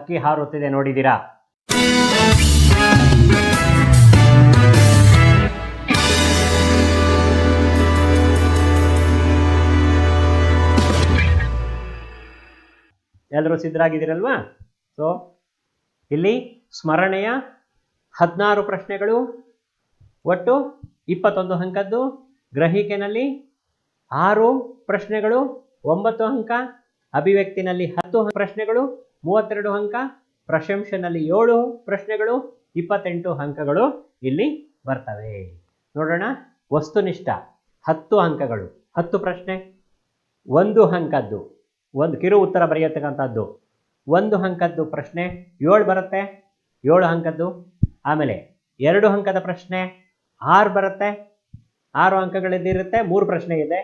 ಹಕ್ಕಿ ಹಾರುತ್ತಿದೆ ನೋಡಿದ್ದೀರಾ? ಎಲ್ಲರೂ ಸಿದ್ಧರಾಗಿದ್ದೀರಲ್ವಾ? ಸೊ ಇಲ್ಲಿ ಸ್ಮರಣೆಯ 16 ಪ್ರಶ್ನೆಗಳು, ಒಟ್ಟು 21 ಅಂಕದ್ದು. ಗ್ರಹಿಕೆನಲ್ಲಿ 6 ಪ್ರಶ್ನೆಗಳು, 9 ಅಂಕ. ಅಭಿವ್ಯಕ್ತಿನಲ್ಲಿ 10 ಪ್ರಶ್ನೆಗಳು, 32 ಅಂಕ. ಪ್ರಶಂಸೆನಲ್ಲಿ 7 ಪ್ರಶ್ನೆಗಳು, 28 ಅಂಕಗಳು ಇಲ್ಲಿ ಬರ್ತವೆ. ನೋಡೋಣ. ವಸ್ತುನಿಷ್ಠ 10 ಅಂಕಗಳು, 10 ಪ್ರಶ್ನೆ, 1 ಅಂಕದ್ದು, ಒಂದು ಕಿರು ಉತ್ತರ ಬರೆಯತಕ್ಕಂಥದ್ದು 1 ಅಂಕದ್ದು ಪ್ರಶ್ನೆ 7 ಬರುತ್ತೆ, 7 ಅಂಕದ್ದು. ಆಮೇಲೆ 2 ಅಂಕದ ಪ್ರಶ್ನೆ 6 ಬರುತ್ತೆ, 6 ಅಂಕಗಳಿರುತ್ತೆ, 3 ಪ್ರಶ್ನೆ ಇದೆ.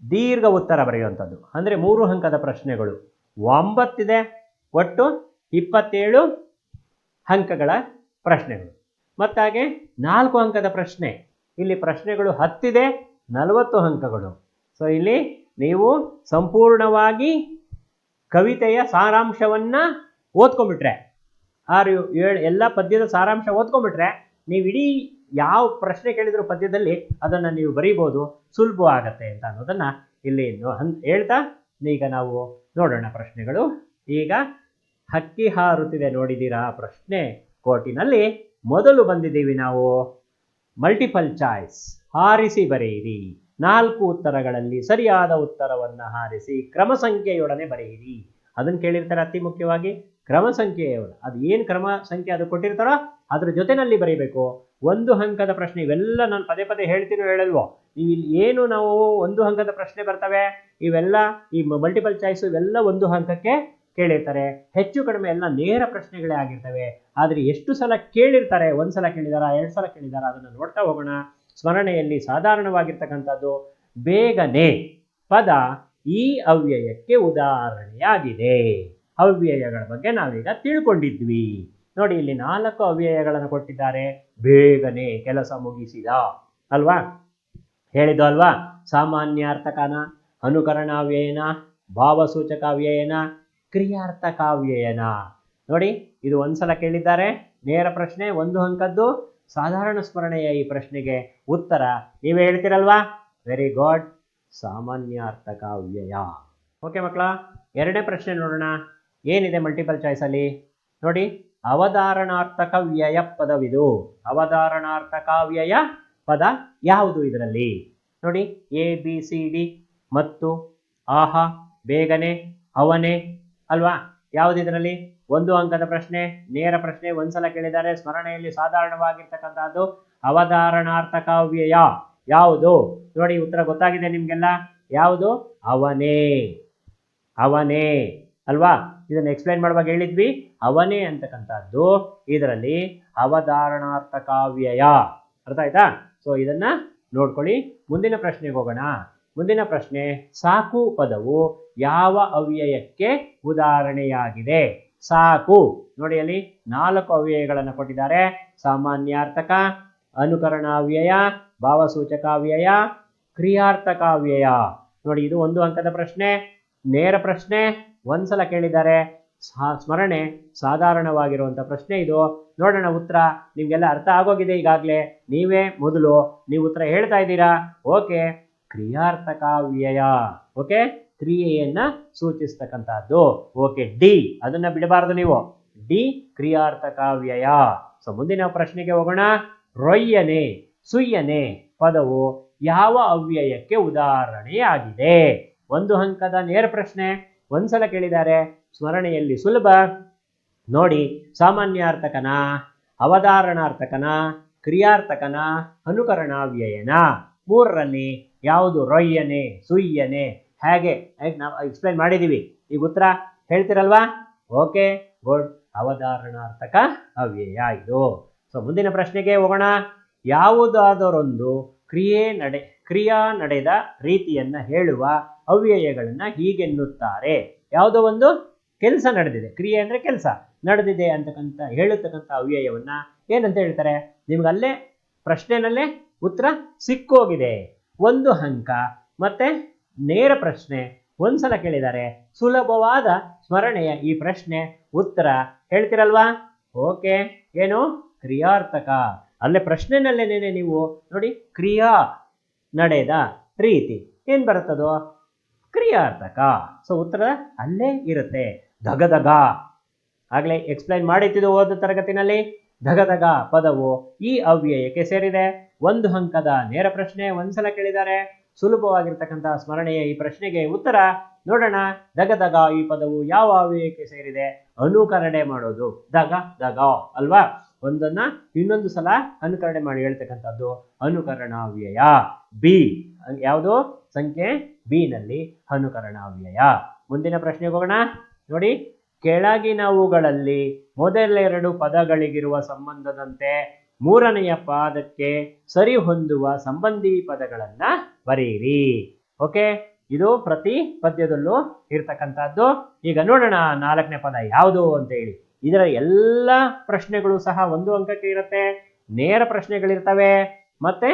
ದೀರ್ಘ ಉತ್ತರ ಬರೆಯುವಂಥದ್ದು ಅಂದರೆ 3 ಅಂಕದ ಪ್ರಶ್ನೆಗಳು 9 ಇದೆ, ಒಟ್ಟು 27 ಅಂಕಗಳ ಪ್ರಶ್ನೆಗಳು. ಮತ್ತಾಗೆ 4 ಅಂಕದ ಪ್ರಶ್ನೆ, ಇಲ್ಲಿ ಪ್ರಶ್ನೆಗಳು 10 ಇದೆ, 40 ಅಂಕಗಳು. ಸೊ ಇಲ್ಲಿ ನೀವು ಸಂಪೂರ್ಣವಾಗಿ ಕವಿತೆಯ ಸಾರಾಂಶವನ್ನ ಓದ್ಕೊಂಡ್ಬಿಟ್ರೆ, 6, 7 ಎಲ್ಲ ಪದ್ಯದ ಸಾರಾಂಶ ಓದ್ಕೊಂಡ್ಬಿಟ್ರೆ ನೀವು ಇಡೀ ಯಾವ ಪ್ರಶ್ನೆ ಕೇಳಿದ್ರು ಪದ್ಯದಲ್ಲಿ ಅದನ್ನು ನೀವು ಬರೀಬೋದು, ಸುಲಭವಾಗತ್ತೆ ಅಂತ ಅನ್ನೋದನ್ನ ಇಲ್ಲಿ ಹೇಳ್ತಾ ಈಗ ನಾವು ನೋಡೋಣ ಪ್ರಶ್ನೆಗಳು. ಈಗ ಹಕ್ಕಿ ಹಾರುತ್ತಿದೆ ನೋಡಿದ್ದೀರಾ ಪ್ರಶ್ನೆ ಕೋಟಿನಲ್ಲಿ ಮೊದಲು ಬಂದಿದ್ದೀವಿ ನಾವು. ಮಲ್ಟಿಪಲ್ ಚಾಯ್ಸ್, ಹಾರಿಸಿ ಬರೆಯಿರಿ. 4 ಉತ್ತರಗಳಲ್ಲಿ ಸರಿಯಾದ ಉತ್ತರವನ್ನು ಹಾರಿಸಿ ಕ್ರಮ ಸಂಖ್ಯೆಯೊಡನೆ ಬರೆಯಿರಿ. ಅದನ್ನು ಕೇಳಿರ್ತಾರೆ ಅತಿ ಮುಖ್ಯವಾಗಿ. ಕ್ರಮ ಸಂಖ್ಯೆಯೊಡನೆ, ಅದು ಏನು ಕ್ರಮ ಸಂಖ್ಯೆ ಅದು ಕೊಟ್ಟಿರ್ತಾರೋ ಅದ್ರ ಜೊತೆನಲ್ಲಿ ಬರೀಬೇಕು. 1 ಅಂಕದ ಪ್ರಶ್ನೆ, ಇವೆಲ್ಲ ನಾನು ಪದೇ ಪದೇ ಹೇಳ್ತೀನೋ ಹೇಳಲ್ವೋ, ನೀವು ಇಲ್ಲಿ ಏನು ನಾವು 1 ಅಂಕದ ಪ್ರಶ್ನೆ ಬರ್ತವೆ, ಇವೆಲ್ಲ ಈ ಮಲ್ಟಿಪಲ್ ಚಾಯ್ಸು ಇವೆಲ್ಲ 1 ಅಂಕಕ್ಕೆ ಕೇಳಿರ್ತಾರೆ. ಹೆಚ್ಚು ಕಡಿಮೆ ಎಲ್ಲ ನೇರ ಪ್ರಶ್ನೆಗಳೇ ಆಗಿರ್ತವೆ. ಆದರೆ ಎಷ್ಟು ಸಲ ಕೇಳಿರ್ತಾರೆ, 1 ಸಲ ಕೇಳಿದಾರ, 2 ಸಲ ಕೇಳಿದಾರ, ಅದನ್ನು ನೋಡ್ತಾ ಹೋಗೋಣ. ಸ್ಮರಣೆಯಲ್ಲಿ ಸಾಧಾರಣವಾಗಿರ್ತಕ್ಕಂಥದ್ದು ಬೇಗನೆ ಪದ ಈ ಅವ್ಯಯಕ್ಕೆ ಉದಾಹರಣೆಯಾಗಿದೆ. ಅವ್ಯಯಗಳ ಬಗ್ಗೆ ನಾವೀಗ ತಿಳ್ಕೊಂಡಿದ್ವಿ. ನೋಡಿ, ಇಲ್ಲಿ 4 ಅವ್ಯಯಗಳನ್ನು ಕೊಟ್ಟಿದ್ದಾರೆ. ಬೇಗನೆ, ಕೆಲಸ ಮುಗಿಸಿದ ಅಲ್ವಾ, ಹೇಳಿದ್ದು ಅಲ್ವಾ. ಸಾಮಾನ್ಯಾರ್ಥಕನ, ಅನುಕರಣಾವ್ಯಯನ, ಭಾವಸೂಚಕಾವ್ಯಯನ, ಕ್ರಿಯಾರ್ಥಕಾವ್ಯಯನ. ನೋಡಿ, ಇದು 1 ಸಲ ಕೇಳಿದ್ದಾರೆ. ನೇರ ಪ್ರಶ್ನೆ, 1 ಅಂಕದ್ದು. ಸಾಧಾರಣ ಸ್ಮರಣೆಯ ಈ ಪ್ರಶ್ನೆಗೆ ಉತ್ತರ ನೀವೇ ಹೇಳ್ತೀರಲ್ವಾ? ವೆರಿ ಗುಡ್, ಸಾಮಾನ್ಯಾರ್ಥಕಾವ್ಯಯ. ಓಕೆ ಮಕ್ಕಳ, 2ನೇ ಪ್ರಶ್ನೆ ನೋಡೋಣ. ಏನಿದೆ ಮಲ್ಟಿಪಲ್ ಚಾಯ್ಸ್ ಅಲ್ಲಿ ನೋಡಿ. ಅವಧಾರಣಾರ್ಥಕ ವ್ಯಯ ಪದವಿದು. ಅವಧಾರಣಾರ್ಥಕ ವ್ಯಯ ಪದ ಯಾವುದು ಇದರಲ್ಲಿ? ನೋಡಿ, ABCD ಮತ್ತು ಆಹಾ, ಬೇಗನೆ, ಅವನೇ ಅಲ್ವಾ. ಯಾವುದು ಇದರಲ್ಲಿ? 1 ಅಂಕದ ಪ್ರಶ್ನೆ, ನೇರ ಪ್ರಶ್ನೆ, 1 ಸಲ ಕೇಳಿದ್ದಾರೆ. ಸ್ಮರಣೆಯಲ್ಲಿ ಸಾಧಾರಣವಾಗಿರ್ತಕ್ಕಂಥದ್ದು ಅವಧಾರಣಾರ್ಥಕ ವ್ಯಯ ಯಾವುದು? ನೋಡಿ, ಉತ್ತರ ಗೊತ್ತಾಗಿದೆ ನಿಮ್ಗೆಲ್ಲ. ಯಾವುದು? ಅವನೇ. ಅವನೇ ಅಲ್ವಾ. ಇದನ್ನು ಎಕ್ಸ್ಪ್ಲೈನ್ ಮಾಡುವಾಗ ಹೇಳಿದ್ವಿ, ಅವನೇ ಅಂತಕ್ಕಂಥದ್ದು ಇದರಲ್ಲಿ ಅವಧಾರಣಾರ್ಥಕಾವ್ಯಯ. ಅರ್ಥ ಆಯ್ತಾ? ಸೊ ಇದನ್ನ ನೋಡ್ಕೊಳ್ಳಿ. ಮುಂದಿನ ಪ್ರಶ್ನೆಗೆ ಹೋಗೋಣ. ಮುಂದಿನ ಪ್ರಶ್ನೆ, ಸಾಕು ಪದವು ಯಾವ ಅವ್ಯಯಕ್ಕೆ ಉದಾಹರಣೆಯಾಗಿದೆ? ಸಾಕು ನೋಡಿ, ಅಲ್ಲಿ 4 ಅವ್ಯಯಗಳನ್ನು ಕೊಟ್ಟಿದ್ದಾರೆ. ಸಾಮಾನ್ಯಾರ್ಥಕ, ಅನುಕರಣಾವ್ಯಯ, ಭಾವಸೂಚಕಾವ್ಯಯ, ಕ್ರಿಯಾರ್ಥಕಾವ್ಯಯ. ನೋಡಿ, ಇದು 1 ಅಂಕದ ಪ್ರಶ್ನೆ, ನೇರ ಪ್ರಶ್ನೆ, 1 ಸಲ ಕೇಳಿದ್ದಾರೆ. ಸ್ಮರಣೆ ಸಾಧಾರಣವಾಗಿರುವಂಥ ಪ್ರಶ್ನೆ ಇದು. ನೋಡೋಣ ಉತ್ತರ. ನಿಮಗೆಲ್ಲ ಅರ್ಥ ಆಗೋಗಿದೆ ಈಗಾಗಲೇ. ನೀವೇ ಮೊದಲು ನೀವು ಉತ್ತರ ಹೇಳ್ತಾ ಇದ್ದೀರಾ. ಓಕೆ, ಕ್ರಿಯಾರ್ಥಕಾವ್ಯಯ. ಓಕೆ, ಕ್ರಿಯೆಯನ್ನ ಸೂಚಿಸ್ತಕ್ಕಂಥದ್ದು. ಓಕೆ, ಡಿ ಅದನ್ನ ಬಿಡಬಾರದು ನೀವು. ಡಿ ಕ್ರಿಯಾರ್ಥಕಾವ್ಯಯ. ಸೊ ಮುಂದಿನ ಪ್ರಶ್ನೆಗೆ ಹೋಗೋಣ. ರೊಯ್ಯನೆ, ಸುಯ್ಯನೆ ಪದವು ಯಾವ ಅವ್ಯಯಕ್ಕೆ ಉದಾಹರಣೆಯಾಗಿದೆ? 1 ಅಂಕದ ನೇರ ಪ್ರಶ್ನೆ, 1 ಸಲ ಕೇಳಿದ್ದಾರೆ. ಸ್ಮರಣೆಯಲ್ಲಿ ಸುಲಭ. ನೋಡಿ, ಸಾಮಾನ್ಯಾರ್ಥಕನ, ಅವಧಾರಣಾರ್ಥಕನ, ಕ್ರಿಯಾರ್ಥಕನ, ಅನುಕರಣಾವ್ಯಯನ, 3ರಲ್ಲಿ ಯಾವುದು ರೊಯ್ಯನೆ, ಸುಯ್ಯನೆ? ಹೇಗೆ ನಾವು ಎಕ್ಸ್ಪ್ಲೈನ್ ಮಾಡಿದ್ದೀವಿ. ಈಗ ಉತ್ತರ ಹೇಳ್ತಿರಲ್ವಾ? ಓಕೆ, ಗುಡ್, ಅವಧಾರಣಾರ್ಥಕ ಅವ್ಯಯ ಇದು. ಸೊ ಮುಂದಿನ ಪ್ರಶ್ನೆಗೆ ಹೋಗೋಣ. ಯಾವುದಾದರೊಂದು ಕ್ರಿಯಾ ನಡೆದ ರೀತಿಯನ್ನ ಹೇಳುವ ಅವ್ಯಯಗಳನ್ನ ಹೀಗೆನ್ನುತ್ತಾರೆ. ಯಾವುದೋ ಒಂದು ಕೆಲಸ ನಡೆದಿದೆ, ಕ್ರಿಯೆ ಅಂದ್ರೆ ಕೆಲಸ ನಡೆದಿದೆ ಅಂತಕ್ಕಂಥ ಹೇಳತಕ್ಕಂಥ ಅವ್ಯಯವನ್ನ ಏನಂತ ಹೇಳ್ತಾರೆ? ನಿಮ್ಗಲ್ಲೇ ಪ್ರಶ್ನೆನಲ್ಲೇ ಉತ್ತರ ಸಿಕ್ಕೋಗಿದೆ. 1 ಅಂಕ ಮತ್ತೆ ನೇರ ಪ್ರಶ್ನೆ ಒಂದ್ಸಲ ಕೇಳಿದ್ದಾರೆ, ಸುಲಭವಾದ ಸ್ಮರಣೆಯ ಈ ಪ್ರಶ್ನೆ ಉತ್ತರ ಹೇಳ್ತಿರಲ್ವಾ? ಓಕೆ, ಏನು ಕ್ರಿಯಾರ್ಥಕ. ಅಲ್ಲೇ ಪ್ರಶ್ನೆನಲ್ಲೇನೆ ನೀವು ನೋಡಿ, ಕ್ರಿಯಾ ನಡೆದ ರೀತಿ ಏನ್ ಬರುತ್ತದೋ ಕ್ರಿಯಾರ್ಥಕ. ಸೊ ಉತ್ತರ ಅಲ್ಲೇ ಇರುತ್ತೆ. ಧಗಧಗ ಆಗ್ಲೇ ಎಕ್ಸ್ಪ್ಲೈನ್ ಮಾಡಿದ್ದು ಓದ ತರಗತಿನಲ್ಲಿ. ಧಗಧಗ ಪದವು ಈ ಅವ್ಯಯಕ್ಕೆ ಸೇರಿದೆ. ಒಂದು ಅಂಕದ ನೇರ ಪ್ರಶ್ನೆ, ಒಂದ್ಸಲ ಕೇಳಿದ್ದಾರೆ, ಸುಲಭವಾಗಿರ್ತಕ್ಕಂತಹ ಸ್ಮರಣೆಯ ಈ ಪ್ರಶ್ನೆಗೆ ಉತ್ತರ ನೋಡೋಣ. ಧಗಧಗ ಈ ಪದವು ಯಾವ ಅವ್ಯಯಕ್ಕೆ ಸೇರಿದೆ? ಅನುಕರಣೆ ಮಾಡೋದು. ದಗ ದಗ ಅಲ್ವಾ? ಒಂದನ್ನ ಇನ್ನೊಂದು ಸಲ ಅನುಕರಣೆ ಮಾಡಿ ಹೇಳ್ತಕ್ಕಂಥದ್ದು ಅನುಕರಣಾವ್ಯಯ. ಬಿ ಯಾವುದು? ಸಂಖ್ಯೆ ಬಿ ನಲ್ಲಿ ಅನುಕರಣಾವ್ಯಯ. ಮುಂದಿನ ಪ್ರಶ್ನೆಗೆ ಹೋಗೋಣ. ನೋಡಿ, ಕೆಳಗಿನವುಗಳಲ್ಲಿ ಮೊದಲೆರಡು ಪದಗಳಿಗಿರುವ ಸಂಬಂಧದಂತೆ ಮೂರನೆಯ ಪಾದಕ್ಕೆ ಸರಿ ಹೊಂದುವ ಸಂಬಂಧಿ ಪದಗಳನ್ನ ಬರೆಯಿರಿ. ಓಕೆ, ಇದು ಪ್ರತಿ ಪದ್ಯದಲ್ಲೂ ಇರ್ತಕ್ಕಂಥದ್ದು. ಈಗ ನೋಡೋಣ ನಾಲ್ಕನೇ ಪದ ಯಾವುದು ಅಂತ ಹೇಳಿ. ಇದರ ಎಲ್ಲ ಪ್ರಶ್ನೆಗಳು ಸಹ ಒಂದು ಅಂಕಕ್ಕೆ ಇರುತ್ತೆ. ನೇರ ಪ್ರಶ್ನೆಗಳಿರ್ತವೆ. ಮತ್ತೆ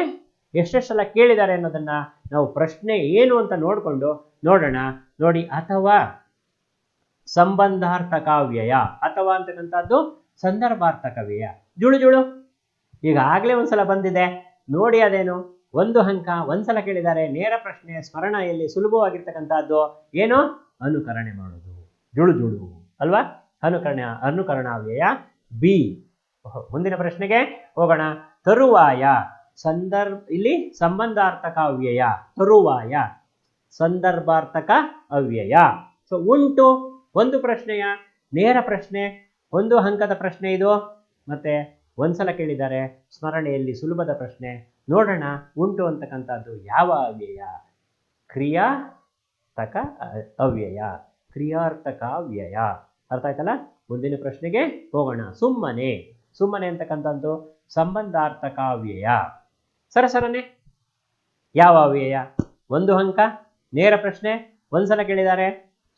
ಎಷ್ಟೆಷ್ಟು ಸಲ ಕೇಳಿದ್ದಾರೆ ಅನ್ನೋದನ್ನ ನಾವು ಪ್ರಶ್ನೆ ಏನು ಅಂತ ನೋಡ್ಕೊಂಡು ನೋಡೋಣ. ನೋಡಿ, ಅಥವಾ ಸಂಬಂಧಾರ್ಥಕ ಅವ್ಯಯ, ಅಥವಾ ಅಂತಕ್ಕಂಥದ್ದು ಸಂದರ್ಭಾರ್ಥಕ ವ್ಯಯ. ಜುಳು ಜುಳು ಈಗಾಗಲೇ ಒಂದ್ಸಲ ಬಂದಿದೆ ನೋಡಿ. ಅದೇನು? ಒಂದು ಅಂಕ, ಒಂದ್ಸಲ ಕೇಳಿದ್ದಾರೆ, ನೇರ ಪ್ರಶ್ನೆ, ಸ್ಮರಣೆಯಲ್ಲಿ ಸುಲಭವಾಗಿರ್ತಕ್ಕಂಥದ್ದು ಏನು? ಅನುಕರಣೆ ಮಾಡೋದು. ಜುಳು ಜುಳು ಅಲ್ವಾ? ಅನುಕರಣಾವ್ಯಯ ಬಿ. ಮುಂದಿನ ಪ್ರಶ್ನೆಗೆ ಹೋಗೋಣ. ತರುವಾಯ ಇಲ್ಲಿ ಸಂಬಂಧಾರ್ಥಕ ಅವ್ಯಯ, ತರುವಾಯ ಸಂದರ್ಭಾರ್ಥಕ ಅವ್ಯಯ. ಸೊ ಉಂಟು ಒಂದು ಪ್ರಶ್ನೆಯ ನೇರ ಪ್ರಶ್ನೆ, ಒಂದು ಅಂಕದ ಪ್ರಶ್ನೆ ಇದು. ಮತ್ತೆ ಒಂದ್ಸಲ ಕೇಳಿದ್ದಾರೆ, ಸ್ಮರಣೆಯಲ್ಲಿ ಸುಲಭದ ಪ್ರಶ್ನೆ. ನೋಡೋಣ ಉಂಟು ಅಂತಕ್ಕಂಥದ್ದು ಯಾವ ಅವ್ಯಯ? ಕ್ರಿಯಾರ್ಥಕ ಅವ್ಯಯ, ಕ್ರಿಯಾರ್ಥಕ ಅವ್ಯಯ. ಅರ್ಥ ಆಯ್ತಲ್ಲ? ಮುಂದಿನ ಪ್ರಶ್ನೆಗೆ ಹೋಗೋಣ. ಸುಮ್ಮನೆ, ಸುಮ್ಮನೆ ಅಂತಕ್ಕಂಥದ್ದು ಸಂಬಂಧಾರ್ಥಕ ಅವ್ಯಯ. ಸರಸರನೆ ಯಾವ ಅವ್ಯಯ? ಒಂದು ಅಂಕ, ನೇರ ಪ್ರಶ್ನೆ, ಒಂದ್ಸಲ ಕೇಳಿದ್ದಾರೆ,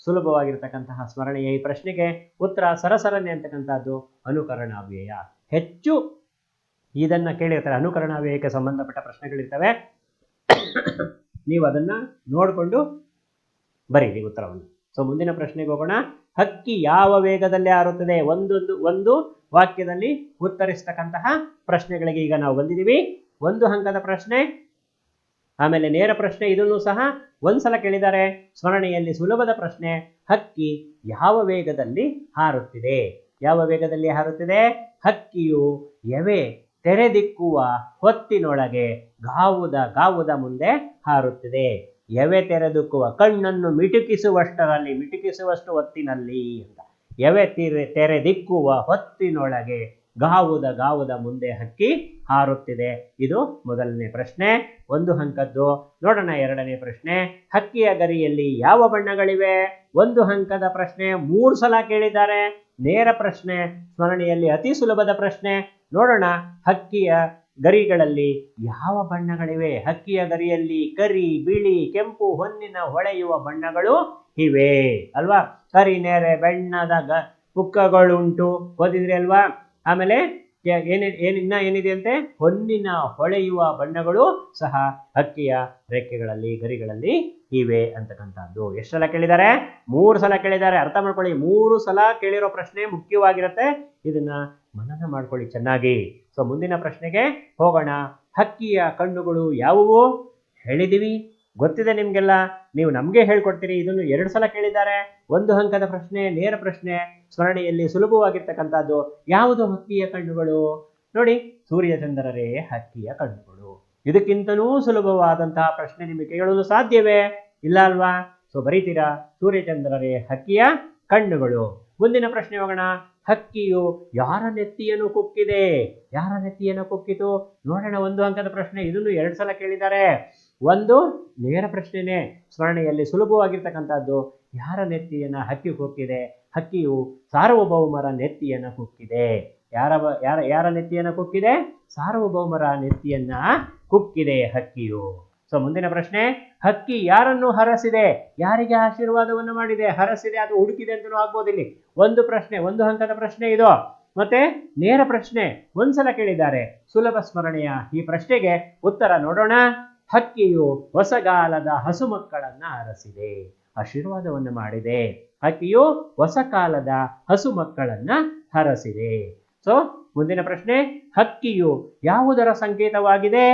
ಸುಲಭವಾಗಿರ್ತಕ್ಕಂತಹ ಸ್ಮರಣೆಯ ಈ ಪ್ರಶ್ನೆಗೆ ಉತ್ತರ ಸರಸರನೆ ಅಂತಕ್ಕಂಥದ್ದು ಅನುಕರಣಾವ್ಯಯ. ಹೆಚ್ಚು ಇದನ್ನ ಕೇಳಿರ್ತಾರೆ, ಅನುಕರಣಾವ್ಯಯಕ್ಕೆ ಸಂಬಂಧಪಟ್ಟ ಪ್ರಶ್ನೆಗಳಿರ್ತವೆ. ನೀವು ಅದನ್ನ ನೋಡಿಕೊಂಡು ಬರೀರಿ ಉತ್ತರವನ್ನು. ಸೊ ಮುಂದಿನ ಪ್ರಶ್ನೆಗೆ ಹೋಗೋಣ. ಹಕ್ಕಿ ಯಾವ ವೇಗದಲ್ಲಿ ಹಾರುತ್ತದೆ? ಒಂದು ವಾಕ್ಯದಲ್ಲಿ ಉತ್ತರಿಸ್ತಕ್ಕಂತಹ ಪ್ರಶ್ನೆಗಳಿಗೆ ಈಗ ನಾವು ಬಂದಿದ್ದೀವಿ. ಒಂದು ಅಂಕದ ಪ್ರಶ್ನೆ, ಆಮೇಲೆ ನೇರ ಪ್ರಶ್ನೆ, ಇದನ್ನು ಸಹ ಒಂದ್ಸಲ ಕೇಳಿದ್ದಾರೆ. ಸ್ಮರಣೆಯಲ್ಲಿ ಸುಲಭದ ಪ್ರಶ್ನೆ, ಹಕ್ಕಿ ಯಾವ ವೇಗದಲ್ಲಿ ಹಾರುತ್ತಿದೆ? ಯಾವ ವೇಗದಲ್ಲಿ ಹಾರುತ್ತಿದೆ? ಹಕ್ಕಿಯು ಎವೆ ತೆರೆದಿಕ್ಕುವ ಹೊತ್ತಿನೊಳಗೆ ಗಾವುದ ಮುಂದೆ ಹಾರುತ್ತಿದೆ. ಎವೆ ತೆರೆದಿಕ್ಕುವ, ಕಣ್ಣನ್ನು ಮಿಟುಕಿಸುವಷ್ಟು ಹೊತ್ತಿನಲ್ಲಿ ಅಂತ. ಎವೆ ತೆರೆದಿಕ್ಕುವ ಹೊತ್ತಿನೊಳಗೆ ಗಾವುದ ಮುಂದೆ ಹಕ್ಕಿ ಹಾರುತ್ತಿದೆ. ಇದು ಮೊದಲನೇ ಪ್ರಶ್ನೆ, ಒಂದು ಅಂಕದ್ದು. ನೋಡೋಣ ಎರಡನೇ ಪ್ರಶ್ನೆ. ಹಕ್ಕಿಯ ಗರಿಯಲ್ಲಿ ಯಾವ ಬಣ್ಣಗಳಿವೆ? ಒಂದು ಅಂಕದ ಪ್ರಶ್ನೆ, 3 ಸಲ ಕೇಳಿದ್ದಾರೆ. ನೇರ ಪ್ರಶ್ನೆ, ಸ್ಮರಣೆಯಲ್ಲಿ ಅತಿ ಸುಲಭದ ಪ್ರಶ್ನೆ. ನೋಡೋಣ ಹಕ್ಕಿಯ ಗರಿಗಳಲ್ಲಿ ಯಾವ ಬಣ್ಣಗಳಿವೆ? ಹಕ್ಕಿಯ ಗರಿಯಲ್ಲಿ ಕರಿ, ಬಿಳಿ, ಕೆಂಪು, ಹೊನ್ನಿನ ಹೊಳೆಯುವ ಬಣ್ಣಗಳು ಇವೆ ಅಲ್ವಾ? ಕರಿ ನೇರೆ ಬಣ್ಣದ ಪುಕ್ಕಗಳುಂಟು, ಓದಿದ್ರಿ ಅಲ್ವಾ? ಆಮೇಲೆ ಏನಿದೆ ಅಂತೆ? ಹೊನ್ನಿನ ಹೊಳೆಯುವ ಬಣ್ಣಗಳು ಸಹ ಹಕ್ಕಿಯ ರೆಕ್ಕೆಗಳಲ್ಲಿ, ಗರಿಗಳಲ್ಲಿ ಇವೆ ಅಂತಕ್ಕಂಥದ್ದು. ಎಷ್ಟು ಸಲ ಕೇಳಿದ್ದಾರೆ? 3 ಸಲ ಕೇಳಿದ್ದಾರೆ. ಅರ್ಥ ಮಾಡ್ಕೊಳ್ಳಿ, 3 ಸಲ ಕೇಳಿರೋ ಪ್ರಶ್ನೆ ಮುಖ್ಯವಾಗಿರುತ್ತೆ. ಇದನ್ನ ಮನನ ಮಾಡ್ಕೊಳ್ಳಿ ಚೆನ್ನಾಗಿ. ಸೊ ಮುಂದಿನ ಪ್ರಶ್ನೆಗೆ ಹೋಗೋಣ. ಹಕ್ಕಿಯ ಕಣ್ಣುಗಳು ಯಾವುವು? ಹೇಳಿದೀವಿ, ಗೊತ್ತಿದೆ ನಿಮ್ಗೆಲ್ಲ, ನೀವು ನಮ್ಗೆ ಹೇಳ್ಕೊಡ್ತೀರಿ. ಇದನ್ನು 2 ಸಲ ಕೇಳಿದ್ದಾರೆ. ಒಂದು ಅಂಕದ ಪ್ರಶ್ನೆ, ನೇರ ಪ್ರಶ್ನೆ, ಸ್ಮರಣೆಯಲ್ಲಿ ಸುಲಭವಾಗಿರ್ತಕ್ಕಂಥದ್ದು ಯಾವುದು ಹಕ್ಕಿಯ ಕಣ್ಣುಗಳು? ನೋಡಿ, ಸೂರ್ಯಚಂದ್ರರೇ ಹಕ್ಕಿಯ ಕಣ್ಣುಗಳು. ಇದಕ್ಕಿಂತಲೂ ಸುಲಭವಾದಂತಹ ಪ್ರಶ್ನೆ ನಿಮಗೆ ಕೇಳಲು ಸಾಧ್ಯವೇ? ಇಲ್ಲ ಅಲ್ವಾ? ಸೊ ಬರೀತೀರಾ, ಸೂರ್ಯಚಂದ್ರರೇ ಹಕ್ಕಿಯ ಕಣ್ಣುಗಳು. ಮುಂದಿನ ಪ್ರಶ್ನೆ ಹೋಗೋಣ. ಹಕ್ಕಿಯು ಯಾರ ನೆತ್ತಿಯನ್ನು ಕುಕ್ಕಿದೆ? ಯಾರ ನೆತ್ತಿಯನ್ನು ಕುಕ್ಕಿತು? ನೋಡೋಣ. ಒಂದು ಅಂಕದ ಪ್ರಶ್ನೆ, ಇದನ್ನು 2 ಸಲ ಕೇಳಿದ್ದಾರೆ. ಒಂದು ನೇರ ಪ್ರಶ್ನೆನೇ, ಸ್ಮರಣೆಯಲ್ಲಿ ಸುಲಭವಾಗಿರ್ತಕ್ಕಂಥದ್ದು ಯಾರ ನೆತ್ತಿಯನ್ನ ಹಕ್ಕಿ ಕುಕ್ಕಿದೆ? ಹಕ್ಕಿಯು ಸಾರ್ವಭೌಮರ ನೆತ್ತಿಯನ್ನ ಕುಕ್ಕಿದೆ. ಯಾರ ನೆತ್ತಿಯನ್ನ ಕುಕ್ಕಿದೆ? ಸಾರ್ವಭೌಮರ ನೆತ್ತಿಯನ್ನ ಕುಕ್ಕಿದೆ ಹಕ್ಕಿಯು. ಸೊ ಮುಂದಿನ ಪ್ರಶ್ನೆ, ಹಕ್ಕಿ ಯಾರನ್ನು ಹರಸಿದೆ? ಯಾರಿಗೆ ಆಶೀರ್ವಾದವನ್ನು ಮಾಡಿದೆ? ಹರಸಿದೆ, ಅದು ಹುಡುಕಿದೆ ಅಂತಲೂ ಆಗ್ಬೋದು. ಇಲ್ಲಿ ಒಂದು ಪ್ರಶ್ನೆ, ಒಂದು ಅಂಕದ ಪ್ರಶ್ನೆ ಇದು. ಮತ್ತೆ ನೇರ ಪ್ರಶ್ನೆ, ಒಂದ್ಸಲ ಕೇಳಿದ್ದಾರೆ. ಸುಲಭ ಸ್ಮರಣೆಯ ಈ ಪ್ರಶ್ನೆಗೆ ಉತ್ತರ ನೋಡೋಣ. ಹಕ್ಕಿಯು ಹೊಸಗಾಲದ ಹಸು ಮಕ್ಕಳನ್ನ ಹರಸಿದೆ. ಆಶೀರ್ವಾದವನ್ನು ಮಾಡಿದೆ. ಹಕ್ಕಿಯು ಹೊಸ ಕಾಲದ ಹಸು ಮಕ್ಕಳನ್ನ ಹರಸಿದೆ. ಸೊ ಮುಂದಿನ ಪ್ರಶ್ನೆ, ಹಕ್ಕಿಯು ಯಾವುದರ ಸಂಕೇತವಾಗಿದೆ?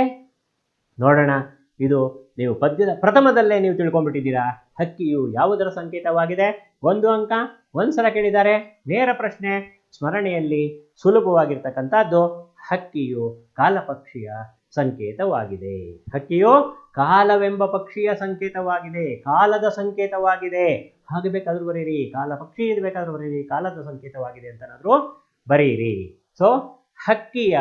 ನೋಡೋಣ. ಇದು ನೀವು ಪದ್ಯದ ಪ್ರಥಮದಲ್ಲೇ ನೀವು ತಿಳ್ಕೊಂಡ್ಬಿಟ್ಟಿದ್ದೀರಾ. ಹಕ್ಕಿಯು ಯಾವುದರ ಸಂಕೇತವಾಗಿದೆ? 1 ಅಂಕ. ಒಂದ್ಸಲ ಕೇಳಿದ್ದಾರೆ, ನೇರ ಪ್ರಶ್ನೆ, ಸ್ಮರಣೆಯಲ್ಲಿ ಸುಲಭವಾಗಿರ್ತಕ್ಕಂಥದ್ದು. ಹಕ್ಕಿಯು ಕಾಲಪಕ್ಷಿಯ ಸಂಕೇತವಾಗಿದೆ. ಹಕ್ಕಿಯು ಕಾಲವೆಂಬ ಪಕ್ಷಿಯ ಸಂಕೇತವಾಗಿದೆ, ಕಾಲದ ಸಂಕೇತವಾಗಿದೆ. ಹಾಗೆ ಬೇಕಾದ್ರೂ ಬರೀರಿ, ಕಾಲ ಪಕ್ಷಿ ಇದು ಬೇಕಾದ್ರೂ ಬರೀರಿ, ಕಾಲದ ಸಂಕೇತವಾಗಿದೆ ಅಂತನಾದ್ರೂ ಬರೀರಿ. ಸೊ ಹಕ್ಕಿಯ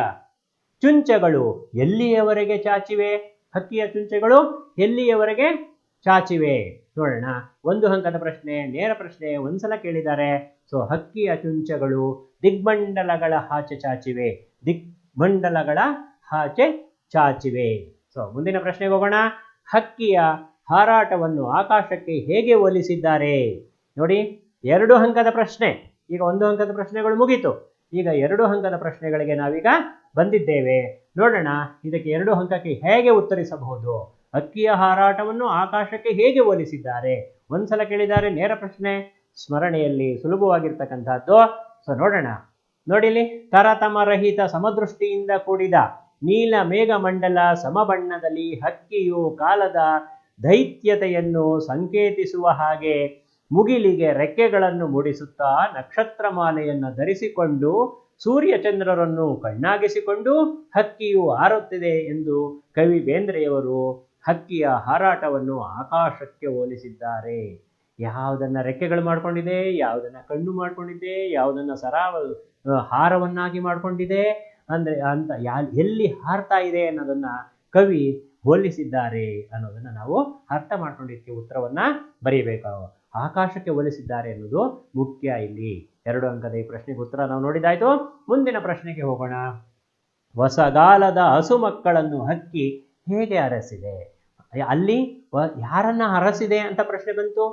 ಚುಂಚಗಳು ಎಲ್ಲಿಯವರೆಗೆ ಚಾಚಿವೆ? ಹಕ್ಕಿಯ ಚುಂಚಗಳು ಎಲ್ಲಿಯವರೆಗೆ ಚಾಚಿವೆ? ನೋಡೋಣ. 1 ಅಂಕದ ಪ್ರಶ್ನೆ, ನೇರ ಪ್ರಶ್ನೆ, ಒಂದ್ಸಲ ಕೇಳಿದ್ದಾರೆ. ಸೊ ಹಕ್ಕಿಯ ಚುಂಚಗಳು ದಿಗ್ಮಂಡಲಗಳ ಆಚೆ ಚಾಚಿವೆ, ದಿಗ್ಮಂಡಲಗಳ ಆಚೆ ಚಾಚಿವೆ. ಸೊ ಮುಂದಿನ ಪ್ರಶ್ನೆಗೆ ಹೋಗೋಣ. ಹಕ್ಕಿಯ ಹಾರಾಟವನ್ನು ಆಕಾಶಕ್ಕೆ ಹೇಗೆ ಹೋಲಿಸಿದ್ದಾರೆ? ನೋಡಿ, 2 ಅಂಕದ ಪ್ರಶ್ನೆ. ಈಗ 1 ಅಂಕದ ಪ್ರಶ್ನೆಗಳು ಮುಗೀತು. ಈಗ 2 ಅಂಕದ ಪ್ರಶ್ನೆಗಳಿಗೆ ನಾವೀಗ ಬಂದಿದ್ದೇವೆ. ನೋಡೋಣ ಇದಕ್ಕೆ 2 ಅಂಕಕ್ಕೆ ಹೇಗೆ ಉತ್ತರಿಸಬಹುದು. ಹಕ್ಕಿಯ ಹಾರಾಟವನ್ನು ಆಕಾಶಕ್ಕೆ ಹೇಗೆ ಹೋಲಿಸಿದ್ದಾರೆ? ಒಂದ್ಸಲ ಕೇಳಿದ್ದಾರೆ, ನೇರ ಪ್ರಶ್ನೆ, ಸ್ಮರಣೆಯಲ್ಲಿ ಸುಲಭವಾಗಿರ್ತಕ್ಕಂಥದ್ದು. ಸೊ ನೋಡೋಣ. ನೋಡಿಲಿ, ತರತಮರಹಿತ ಸಮದೃಷ್ಟಿಯಿಂದ ಕೂಡಿದ ನೀಲ ಮೇಘಮಂಡಲ ಸಮಬಣ್ಣದಲ್ಲಿ ಹಕ್ಕಿಯು ಕಾಲದ ದೈತ್ಯತೆಯನ್ನು ಸಂಕೇತಿಸುವ ಹಾಗೆ ಮುಗಿಲಿಗೆ ರೆಕ್ಕೆಗಳನ್ನು ಮೂಡಿಸುತ್ತಾ ನಕ್ಷತ್ರಮಾಲೆಯನ್ನು ಧರಿಸಿಕೊಂಡು ಸೂರ್ಯಚಂದ್ರರನ್ನು ಕಣ್ಣಾಗಿಸಿಕೊಂಡು ಹಕ್ಕಿಯು ಹಾರುತ್ತಿದೆ ಎಂದು ಕವಿ ಬೇಂದ್ರೆಯವರು ಹಕ್ಕಿಯ ಹಾರಾಟವನ್ನು ಆಕಾಶಕ್ಕೆ ಹೋಲಿಸಿದ್ದಾರೆ. ಯಾವುದನ್ನ ರೆಕ್ಕೆಗಳು ಮಾಡ್ಕೊಂಡಿದೆ, ಯಾವುದನ್ನ ಕಣ್ಣು ಮಾಡ್ಕೊಂಡಿದೆ, ಯಾವುದನ್ನ ಹಾರವನ್ನಾಗಿ ಮಾಡ್ಕೊಂಡಿದೆ ಅಂದ್ರೆ ಅಂತ ಎಲ್ಲಿ ಹಾರ್ತಾ ಇದೆ ಅನ್ನೋದನ್ನ ಕವಿ ಹೋಲಿಸಿದ್ದಾರೆ ಅನ್ನೋದನ್ನ ನಾವು ಅರ್ಥ ಮಾಡ್ಕೊಂಡಿದ್ದಕ್ಕೆ ಉತ್ತರವನ್ನ ಬರೀಬೇಕು. ಆಕಾಶಕ್ಕೆ ಹೋಲಿಸಿದ್ದಾರೆ ಅನ್ನೋದು ಮುಖ್ಯ ಇಲ್ಲಿ. 2 ಅಂಕದ ಈ ಪ್ರಶ್ನೆಗೆ ಉತ್ತರ ನಾವು ನೋಡಿದಾಯ್ತು. ಮುಂದಿನ ಪ್ರಶ್ನೆಗೆ ಹೋಗೋಣ. ಹೊಸಗಾಲದ ಹಸು ಮಕ್ಕಳನ್ನು ಹಕ್ಕಿ ಹೇಗೆ ಹರಸಿದೆ? ಅಲ್ಲಿ ಯಾರನ್ನ ಹರಸಿದೆ ಅಂತ ಪ್ರಶ್ನೆ ಬಂತು?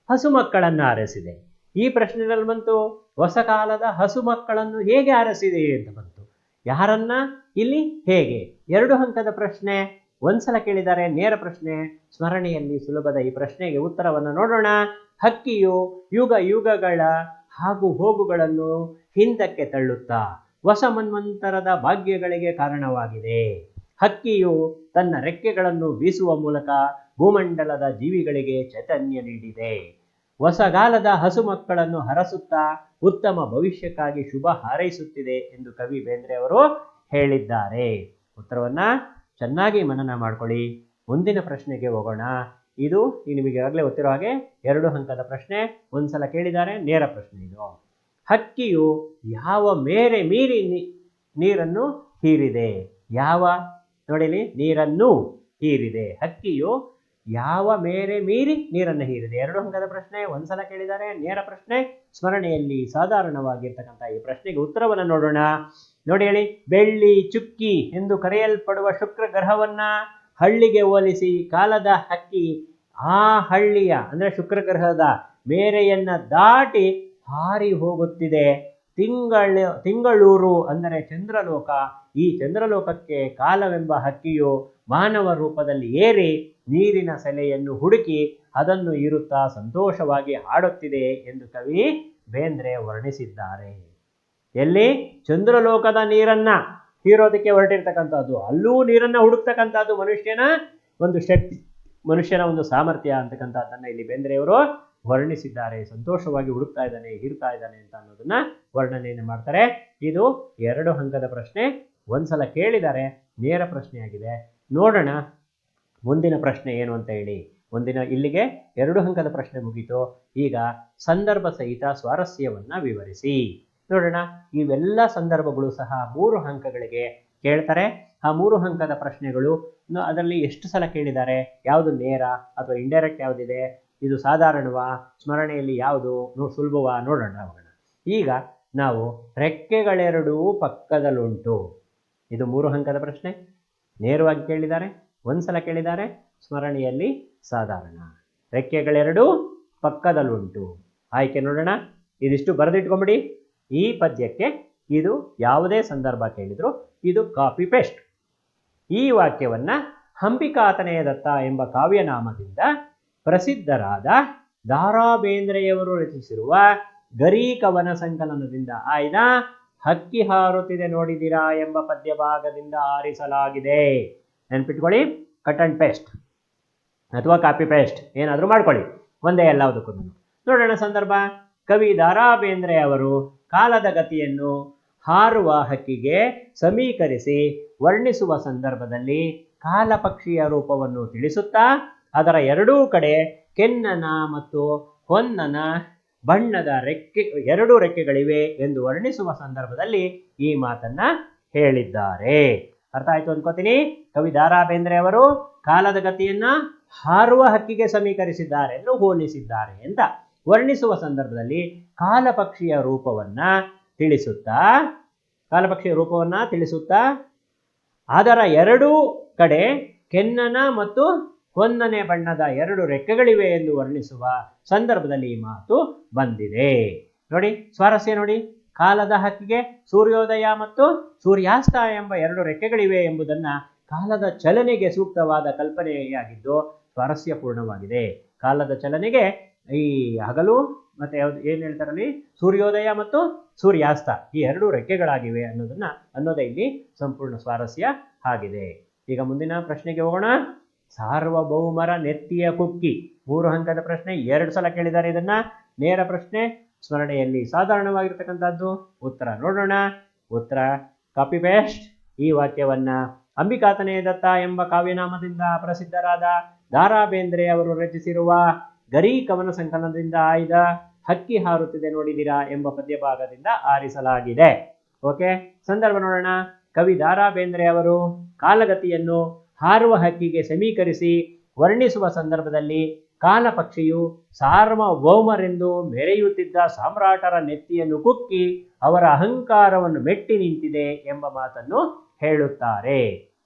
ಹಸು ಮಕ್ಕಳನ್ನ ಹರಸಿದೆ. ಈ ಪ್ರಶ್ನೆಯಲ್ಲಿ ಬಂತು ಹೊಸ ಕಾಲದ ಹಸು ಮಕ್ಕಳನ್ನು ಹೇಗೆ ಹರಸಿದೆ ಅಂತ ಬಂತು. ಯಾರನ್ನ, ಇಲ್ಲಿ, ಹೇಗೆ? 2 ಅಂಕದ ಪ್ರಶ್ನೆ. ಒಂದ್ಸಲ ಕೇಳಿದ್ದಾರೆ, ನೇರ ಪ್ರಶ್ನೆ, ಸ್ಮರಣೆಯಲ್ಲಿ ಸುಲಭದ ಈ ಪ್ರಶ್ನೆಗೆ ಉತ್ತರವನ್ನು ನೋಡೋಣ. ಹಕ್ಕಿಯು ಯುಗ ಯುಗಗಳ ಹಾಗೂ ಹೋಗುಗಳನ್ನು ಹಿಂದಕ್ಕೆ ತಳ್ಳುತ್ತಾ ಹೊಸ ಮನ್ವಂತರದ ಭಾಗ್ಯಗಳಿಗೆ ಕಾರಣವಾಗಿದೆ. ಹಕ್ಕಿಯು ತನ್ನ ರೆಕ್ಕೆಗಳನ್ನು ಬೀಸುವ ಮೂಲಕ ಭೂಮಂಡಲದ ಜೀವಿಗಳಿಗೆ ಚೈತನ್ಯ ನೀಡಿದೆ. ಹೊಸಗಾಲದ ಹಸು ಮಕ್ಕಳನ್ನು ಹರಸುತ್ತಾ ಉತ್ತಮ ಭವಿಷ್ಯಕ್ಕಾಗಿ ಶುಭ ಹಾರೈಸುತ್ತಿದೆ ಎಂದು ಕವಿ ಬೇಂದ್ರೆ ಅವರು ಹೇಳಿದ್ದಾರೆ. ಉತ್ತರವನ್ನ ಚೆನ್ನಾಗಿ ಮನನ ಮಾಡ್ಕೊಳ್ಳಿ. ಮುಂದಿನ ಪ್ರಶ್ನೆಗೆ ಹೋಗೋಣ. ಇದು ನಿಮಗೆ ಆಗಲೇ ಗೊತ್ತಿರೋ ಹಾಗೆ 2 ಅಂಕದ ಪ್ರಶ್ನೆ. ಒಂದ್ಸಲ ಕೇಳಿದ್ದಾರೆ, ನೇರ ಪ್ರಶ್ನೆ ಇದು. ಹಕ್ಕಿಯು ಯಾವ ಮೇರೆ ಮೀರಿ ನೀರನ್ನು ಹೀರಿದೆ? ಯಾವ, ನೋಡಿಲಿ, ನೀರನ್ನು ಹೀರಿದೆ. ಹಕ್ಕಿಯು ಯಾವ ಮೇರೆ ಮೀರಿ ನೀರನ್ನು ಹೀರಿದೆ? 2 ಅಂಕದ ಪ್ರಶ್ನೆ. ಒಂದ್ಸಲ ಕೇಳಿದ್ದಾರೆ, ನೇರ ಪ್ರಶ್ನೆ, ಸ್ಮರಣೆಯಲ್ಲಿ ಸಾಧಾರಣವಾಗಿರ್ತಕ್ಕಂಥ ಈ ಪ್ರಶ್ನೆಗೆ ಉತ್ತರವನ್ನು ನೋಡೋಣ. ನೋಡಿ ಹೇಳಿ. ಬೆಳ್ಳಿ ಚುಕ್ಕಿ ಎಂದು ಕರೆಯಲ್ಪಡುವ ಶುಕ್ರ ಗ್ರಹವನ್ನ ಹಳ್ಳಿಗೆ ಹೋಲಿಸಿ ಕಾಲದ ಹಕ್ಕಿ ಆ ಹಳ್ಳಿಯ ಅಂದ್ರೆ ಶುಕ್ರ ಗ್ರಹದ ಮೇರೆಯನ್ನ ದಾಟಿ ಹಾರಿ ಹೋಗುತ್ತಿದೆ. ತಿಂಗಳೂರು ಅಂದರೆ ಚಂದ್ರಲೋಕ, ಈ ಚಂದ್ರಲೋಕಕ್ಕೆ ಕಾಲವೆಂಬ ಹಕ್ಕಿಯು ಮಾನವ ರೂಪದಲ್ಲಿ ಏರಿ ನೀರಿನ ಸೆಲೆಯನ್ನು ಹುಡುಕಿ ಅದನ್ನು ಇರುತ್ತಾ ಸಂತೋಷವಾಗಿ ಹಾಡುತ್ತಿದೆ ಎಂದು ಕವಿ ಬೇಂದ್ರೆ ವರ್ಣಿಸಿದ್ದಾರೆ. ಎಲ್ಲಿ? ಚಂದ್ರಲೋಕದ ನೀರನ್ನ ಹೀರೋದಕ್ಕೆ ಹೊರಟಿರ್ತಕ್ಕಂಥದ್ದು, ಅಲ್ಲೂ ನೀರನ್ನ ಹುಡುಕ್ತಕ್ಕಂಥದ್ದು ಮನುಷ್ಯನ ಒಂದು ಶಕ್ತಿ, ಮನುಷ್ಯನ ಒಂದು ಸಾಮರ್ಥ್ಯ ಅಂತಕ್ಕಂಥದ್ದನ್ನ ಇಲ್ಲಿ ಬೇಂದ್ರೆಯವರು ವರ್ಣಿಸಿದ್ದಾರೆ. ಸಂತೋಷವಾಗಿ ಹುಡುಕ್ತಾ ಇದ್ದಾನೆ, ಹೀರ್ತಾ ಇದ್ದಾನೆ ಅಂತ ಅನ್ನೋದನ್ನ ವರ್ಣನೆಯನ್ನು ಮಾಡ್ತಾರೆ. ಇದು 2 ಅಂಕದ ಪ್ರಶ್ನೆ. ಒಂದ್ಸಲ ಕೇಳಿದ್ದಾರೆ, ನೇರ ಪ್ರಶ್ನೆಯಾಗಿದೆ. ನೋಡೋಣ ಮುಂದಿನ ಪ್ರಶ್ನೆ ಏನು ಅಂತ ಹೇಳಿ. ಇಲ್ಲಿಗೆ 2 ಅಂಕದ ಪ್ರಶ್ನೆ ಮುಗೀತು. ಈಗ ಸಂದರ್ಭ ಸಹಿತ ಸ್ವಾರಸ್ಯವನ್ನ ವಿವರಿಸಿ. ನೋಡೋಣ. ಇವೆಲ್ಲ ಸಂದರ್ಭಗಳು ಸಹ 3 ಅಂಕಗಳಿಗೆ ಕೇಳ್ತಾರೆ. ಆ 3 ಅಂಕದ ಪ್ರಶ್ನೆಗಳು ಅದರಲ್ಲಿ ಎಷ್ಟು ಸಲ ಕೇಳಿದ್ದಾರೆ, ಯಾವುದು ನೇರ ಅಥವಾ ಇಂಡೈರೆಕ್ಟ್ ಯಾವುದಿದೆ, ಇದು ಸಾಧಾರಣವಾ, ಸ್ಮರಣೆಯಲ್ಲಿ ಯಾವುದು ಸುಲಭವಾ, ನೋಡೋಣ. ಈಗ ನಾವು ರೆಕ್ಕೆಗಳೆರಡೂ ಪಕ್ಕದಲ್ಲುಂಟು, ಇದು 3 ಅಂಕದ ಪ್ರಶ್ನೆ. ನೇರವಾಗಿ ಕೇಳಿದ್ದಾರೆ, ಒಂದ್ಸಲ ಕೇಳಿದ್ದಾರೆ, ಸ್ಮರಣೆಯಲ್ಲಿ ಸಾಧಾರಣ. ರೆಕ್ಕೆಗಳೆರಡೂ ಪಕ್ಕದಲ್ಲುಂಟು. ಆಯ್ಕೆ ನೋಡೋಣ. ಇದಿಷ್ಟು ಬರೆದಿಟ್ಕೊಂಬಿಡಿ. ಈ ಪದ್ಯಕ್ಕೆ ಇದು ಯಾವುದೇ ಸಂದರ್ಭ ಕೇಳಿದ್ರು ಇದು ಕಾಪಿ ಪೇಸ್ಟ್. ಈ ವಾಕ್ಯವನ್ನ ಹಂಪಿಕಾತನೆಯ ದತ್ತ ಎಂಬ ಕಾವ್ಯನಾಮದಿಂದ ಪ್ರಸಿದ್ಧರಾದ ದಾರಾ ಬೇಂದ್ರೆಯವರು ರಚಿಸಿರುವ ಗರಿ ಕವನ ಸಂಕಲನದಿಂದ ಆಯ್ದ ಹಕ್ಕಿ ಹಾರುತ್ತಿದೆ ನೋಡಿದಿರಾ ಎಂಬ ಪದ್ಯ ಭಾಗದಿಂದ ಆರಿಸಲಾಗಿದೆ. ನೆನ್ಪಿಟ್ಕೊಳ್ಳಿ, ಕಟ್ ಅಂಡ್ ಪೇಸ್ಟ್ ಅಥವಾ ಕಾಪಿ ಪೇಸ್ಟ್ ಏನಾದರೂ ಮಾಡ್ಕೊಳ್ಳಿ, ಒಂದೇ ಎಲ್ಲದಕ್ಕೂ. ನೋಡೋಣ ಸಂದರ್ಭ. ಕವಿ ದಾರಾ ಬೇಂದ್ರೆ ಅವರು ಕಾಲದ ಗತಿಯನ್ನು ಹಾರುವ ಹಕ್ಕಿಗೆ ಸಮೀಕರಿಸಿ ವರ್ಣಿಸುವ ಸಂದರ್ಭದಲ್ಲಿ ಕಾಲಪಕ್ಷಿಯ ರೂಪವನ್ನು ತಿಳಿಸುತ್ತಾ ಅದರ ಎರಡೂ ಕಡೆ ಕೆನ್ನನ ಮತ್ತು ಹೊನ್ನನ ಬಣ್ಣದ ಎರಡು ರೆಕ್ಕೆಗಳಿವೆ ಎಂದು ವರ್ಣಿಸುವ ಸಂದರ್ಭದಲ್ಲಿ ಈ ಮಾತನ್ನ ಹೇಳಿದ್ದಾರೆ. ಅರ್ಥ ಆಯ್ತು ಅನ್ಕೋತೀನಿ. ಕವಿ ದಾರಾ ಬೇಂದ್ರೆ ಅವರು ಕಾಲದ ಗತಿಯನ್ನ ಹಾರುವ ಹಕ್ಕಿಗೆ ಸಮೀಕರಿಸಿದ್ದಾರೆ ಅಂದ್ರೆ ಹೋಲಿಸಿದ್ದಾರೆ ಅಂತ ವರ್ಣಿಸುವ ಸಂದರ್ಭದಲ್ಲಿ ಕಾಲಪಕ್ಷಿಯ ರೂಪವನ್ನ ತಿಳಿಸುತ್ತಾ ಅದರ ಎರಡೂ ಕಡೆ ಕೆನ್ನನ ಮತ್ತು ಹೊನ್ನನೆ ಬಣ್ಣದ ಎರಡು ರೆಕ್ಕೆಗಳಿವೆ ಎಂದು ವರ್ಣಿಸುವ ಸಂದರ್ಭದಲ್ಲಿ ಈ ಮಾತು ಬಂದಿದೆ. ನೋಡಿ ಸ್ವಾರಸ್ಯ ನೋಡಿ, ಕಾಲದ ಹಕ್ಕಿಗೆ ಸೂರ್ಯೋದಯ ಮತ್ತು ಸೂರ್ಯಾಸ್ತ ಎಂಬ ಎರಡು ರೆಕ್ಕೆಗಳಿವೆ ಎಂಬುದನ್ನ ಕಾಲದ ಚಲನೆಗೆ ಸೂಕ್ತವಾದ ಕಲ್ಪನೆಯಾಗಿದ್ದು ಸ್ವಾರಸ್ಯಪೂರ್ಣವಾಗಿದೆ. ಕಾಲದ ಚಲನೆಗೆ ಈ ಹಗಲು ಮತ್ತೆ ಏನ್ ಹೇಳ್ತಾರಲ್ಲಿ ಸೂರ್ಯೋದಯ ಮತ್ತು ಸೂರ್ಯಾಸ್ತ ಈ ಎರಡು ರೆಕ್ಕೆಗಳಾಗಿವೆ ಅನ್ನೋದೇ ಇಲ್ಲಿ ಸಂಪೂರ್ಣ ಸ್ವಾರಸ್ಯ ಆಗಿದೆ. ಈಗ ಮುಂದಿನ ಪ್ರಶ್ನೆಗೆ ಹೋಗೋಣ. ಸಾರ್ವಭೌಮರ ನೆತ್ತಿಯ ಕುಕ್ಕಿ 3 ಅಂಕದ ಪ್ರಶ್ನೆ, 2 ಸಲ ಕೇಳಿದ್ದಾರೆ. ಇದನ್ನ ನೇರ ಪ್ರಶ್ನೆ, ಸ್ಮರಣೆಯಲ್ಲಿ ಸಾಧಾರಣವಾಗಿರ್ತಕ್ಕಂಥದ್ದು. ಉತ್ತರ ನೋಡೋಣ. ಉತ್ತರ ಕಾಪಿ ಪೇಸ್ಟ್. ಈ ವಾಕ್ಯವನ್ನ ಅಂಬಿಕಾತನೇ ದತ್ತ ಎಂಬ ಕಾವ್ಯನಾಮದಿಂದ ಪ್ರಸಿದ್ಧರಾದ ದಾರಾ ಬೇಂದ್ರೆ ಅವರು ರಚಿಸಿರುವ ಗರಿ ಕವನ ಸಂಕಲನದಿಂದ ಆಯ್ದ ಹಕ್ಕಿ ಹಾರುತ್ತಿದೆ ನೋಡಿದಿರಾ ಎಂಬ ಪದ್ಯ ಭಾಗದಿಂದ ಆರಿಸಲಾಗಿದೆ. ಓಕೆ, ಸಂದರ್ಭ ನೋಡೋಣ. ಕವಿ ದಾರಾ ಬೇಂದ್ರೆ ಅವರು ಕಾಲಗತಿಯನ್ನು ಹಾರುವ ಹಕ್ಕಿಗೆ ಸಮೀಕರಿಸಿ ವರ್ಣಿಸುವ ಸಂದರ್ಭದಲ್ಲಿ ಕಾಲಪಕ್ಷಿಯು ಸಾರ್ವಭೌಮರೆಂದು ಮೆರೆಯುತ್ತಿದ್ದ ಸಾಮ್ರಾಟರ ನೆತ್ತಿಯನ್ನು ಕುಕ್ಕಿ ಅವರ ಅಹಂಕಾರವನ್ನು ಮೆಟ್ಟಿ ನಿಂತಿದೆ ಎಂಬ ಮಾತನ್ನು ಹೇಳುತ್ತಾರೆ.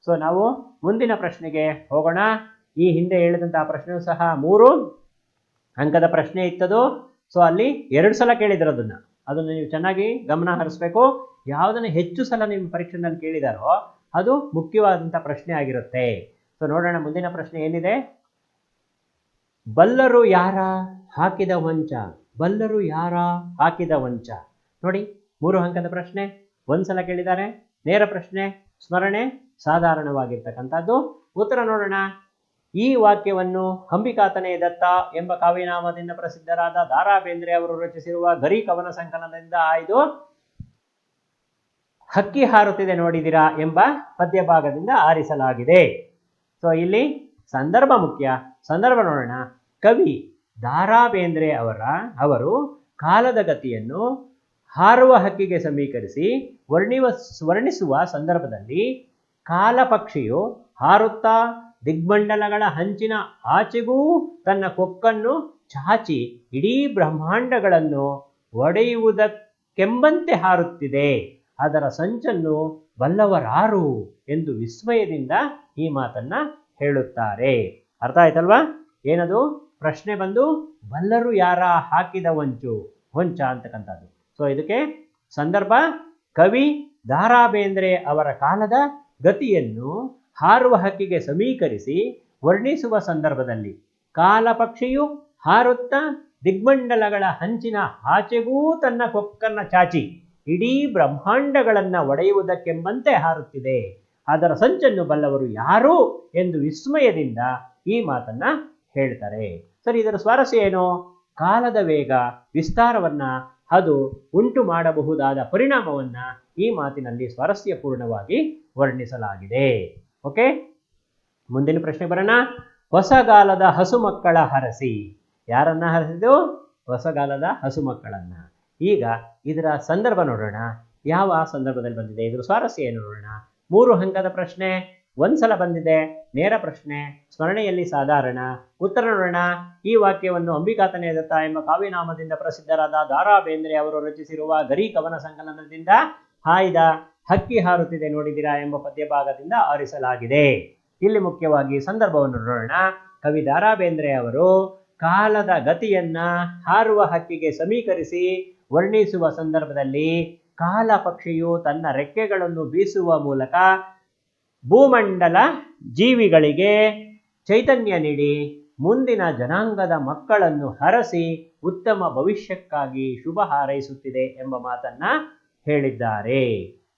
ಸೊ ನಾವು ಮುಂದಿನ ಪ್ರಶ್ನೆಗೆ ಹೋಗೋಣ. ಈ ಹಿಂದೆ ಹೇಳಿದಂತಹ ಪ್ರಶ್ನೆಯೂ ಸಹ 3 ಅಂಕದ ಪ್ರಶ್ನೆ ಇತ್ತದು. ಸೊ ಅಲ್ಲಿ 2 ಸಲ ಕೇಳಿದ್ರು. ಅದನ್ನು ನೀವು ಚೆನ್ನಾಗಿ ಗಮನ ಹರಿಸ್ಬೇಕು. ಯಾವುದನ್ನು ಹೆಚ್ಚು ಸಲ ನಿಮ್ಮ ಪರೀಕ್ಷೆನಲ್ಲಿ ಕೇಳಿದಾರೋ ಅದು ಮುಖ್ಯವಾದಂಥ ಪ್ರಶ್ನೆ ಆಗಿರುತ್ತೆ. ಸೊ ನೋಡೋಣ ಮುಂದಿನ ಪ್ರಶ್ನೆ ಏನಿದೆ. ಬಲ್ಲರು ಯಾರ ಹಾಕಿದ ವಂಚ, ಬಲ್ಲರು ಯಾರ ಹಾಕಿದ ವಂಚ. ನೋಡಿ 3 ಅಂಕದ ಪ್ರಶ್ನೆ, 1 ಸಲ ಕೇಳಿದ್ದಾರೆ. ನೇರ ಪ್ರಶ್ನೆ, ಸ್ಮರಣೆ ಸಾಧಾರಣವಾಗಿರ್ತಕ್ಕಂಥದ್ದು. ಉತ್ತರ ನೋಡೋಣ. ಈ ವಾಕ್ಯವನ್ನು ಅಂಬಿಕಾತನೇ ದತ್ತ ಎಂಬ ಕಾವ್ಯನಾಮದಿಂದ ಪ್ರಸಿದ್ಧರಾದ ದಾರಾ ಬೇಂದ್ರೆ ಅವರು ರಚಿಸಿರುವ ಗರಿ ಕವನ ಸಂಕಲನದಿಂದ ಆಯ್ದು ಹಕ್ಕಿ ಹಾರುತ್ತಿದೆ ನೋಡಿದಿರಾ ಎಂಬ ಪದ್ಯ ಭಾಗದಿಂದ ಆರಿಸಲಾಗಿದೆ. ಸೊ ಇಲ್ಲಿ ಸಂದರ್ಭ ಮುಖ್ಯ. ಸಂದರ್ಭ ನೋಡೋಣ. ಕವಿ ದಾರಾ ಬೇಂದ್ರೆ ಅವರು ಕಾಲದ ಗತಿಯನ್ನು ಹಾರುವ ಹಕ್ಕಿಗೆ ಸಮೀಕರಿಸಿ ವರ್ಣಿಸುವ ಸಂದರ್ಭದಲ್ಲಿ ಕಾಲಪಕ್ಷಿಯು ಹಾರುತ್ತಾ ದಿಗ್ಮಂಡಲಗಳ ಹಂಚಿನ ಆಚೆಗೂ ತನ್ನ ಕೊಕ್ಕನ್ನು ಚಾಚಿ ಇಡೀ ಬ್ರಹ್ಮಾಂಡಗಳನ್ನು ಒಡೆಯುವುದಕ್ಕೆಂಬಂತೆ ಹಾರುತ್ತಿದೆ, ಅದರ ಸಂಚನ್ನು ಬಲ್ಲವರಾರು ಎಂದು ವಿಸ್ಮಯದಿಂದ ಈ ಮಾತನ್ನ ಹೇಳುತ್ತಾರೆ. ಅರ್ಥ ಆಯ್ತಲ್ವಾ? ಏನದು ಪ್ರಶ್ನೆ ಬಂದು ಬಲ್ಲರು ಯಾರ ಹಾಕಿದ ಹೊಂಚ ಅಂತಕ್ಕಂಥದ್ದು. ಸೊ ಇದಕ್ಕೆ ಸಂದರ್ಭ ಕವಿ ದಾರಾ ಬೇಂದ್ರೆ ಅವರ ಕಾಲದ ಗತಿಯನ್ನು ಹಾರುವ ಹಕ್ಕಿಗೆ ಸಮೀಕರಿಸಿ ವರ್ಣಿಸುವ ಸಂದರ್ಭದಲ್ಲಿ ಕಾಲಪಕ್ಷಿಯು ಹಾರುತ್ತಾ ದಿಗ್ಮಂಡಲಗಳ ಹಂಚಿನ ಆಚೆಗೂ ತನ್ನ ಕೊಕ್ಕನ್ನ ಚಾಚಿ ಇಡೀ ಬ್ರಹ್ಮಾಂಡಗಳನ್ನ ಒಡೆಯುವುದಕ್ಕೆಂಬಂತೆ ಹಾರುತ್ತಿದೆ, ಅದರ ಸಂಚನ್ನು ಬಲ್ಲವರು ಯಾರು ಎಂದು ವಿಸ್ಮಯದಿಂದ ಈ ಮಾತನ್ನ ಹೇಳ್ತಾರೆ. ಸರಿ, ಇದರ ಸ್ವಾರಸ್ಯ ಏನು? ಕಾಲದ ವೇಗ ವಿಸ್ತಾರವನ್ನ ಅದು ಉಂಟು ಮಾಡಬಹುದಾದ ಪರಿಣಾಮವನ್ನ ಈ ಮಾತಿನಲ್ಲಿ ಸ್ವಾರಸ್ಯಪೂರ್ಣವಾಗಿ ವರ್ಣಿಸಲಾಗಿದೆ. ಓಕೆ, ಮುಂದಿನ ಪ್ರಶ್ನೆ ಬರೋಣ. ಹೊಸಗಾಲದ ಹಸುಮಕ್ಕಳ ಹರಸಿ. ಯಾರನ್ನ ಹರಸಿದ್ದು? ಹೊಸಗಾಲದ ಹಸುಮಕ್ಕಳನ್ನ. ಈಗ ಇದರ ಸಂದರ್ಭ ನೋಡೋಣ. ಯಾವ ಸಂದರ್ಭದಲ್ಲಿ ಬಂದಿದೆ, ಇದರ ಸ್ವಾರಸ್ಯ ಏನು ನೋಡೋಣ. 3 ಅಂಕದ ಪ್ರಶ್ನೆ, 1 ಸಲ ಬಂದಿದೆ. ನೇರ ಪ್ರಶ್ನೆ, ಸ್ಮರಣೆಯಲ್ಲಿ ಸಾಧಾರಣ. ಉತ್ತರ ನೋಡೋಣ. ಈ ವಾಕ್ಯವನ್ನು ಅಂಬಿಕಾತನೇ ದತ್ತ ಎಂಬ ಕಾವ್ಯನಾಮದಿಂದ ಪ್ರಸಿದ್ಧರಾದ ದಾರಾ ಬೇಂದ್ರೆ ಅವರು ರಚಿಸಿರುವ ಗರಿ ಕವನ ಸಂಕಲನದಿಂದ ಆಯ್ದ ಹಕ್ಕಿ ಹಾರುತ್ತಿದೆ ನೋಡಿದಿರಾ ಎಂಬ ಪದ್ಯ ಭಾಗದಿಂದ ಆರಿಸಲಾಗಿದೆ. ಇಲ್ಲಿ ಮುಖ್ಯವಾಗಿ ಸಂದರ್ಭವನ್ನು ನೋಡೋಣ. ಕವಿ ದಾರಾ ಬೇಂದ್ರೆ ಅವರು ಕಾಲದ ಗತಿಯನ್ನ ಹಾರುವ ಹಕ್ಕಿಗೆ ಸಮೀಕರಿಸಿ ವರ್ಣಿಸುವ ಸಂದರ್ಭದಲ್ಲಿ ಕಾಲ ಪಕ್ಷಿಯು ತನ್ನ ರೆಕ್ಕೆಗಳನ್ನು ಬೀಸುವ ಮೂಲಕ ಭೂಮಂಡಲ ಜೀವಿಗಳಿಗೆ ಚೈತನ್ಯ ನೀಡಿ ಮುಂದಿನ ಜನಾಂಗದ ಮಕ್ಕಳನ್ನು ಹರಸಿ ಉತ್ತಮ ಭವಿಷ್ಯಕ್ಕಾಗಿ ಶುಭ ಹಾರೈಸುತ್ತಿದೆ ಎಂಬ ಮಾತನ್ನ ಹೇಳಿದ್ದಾರೆ.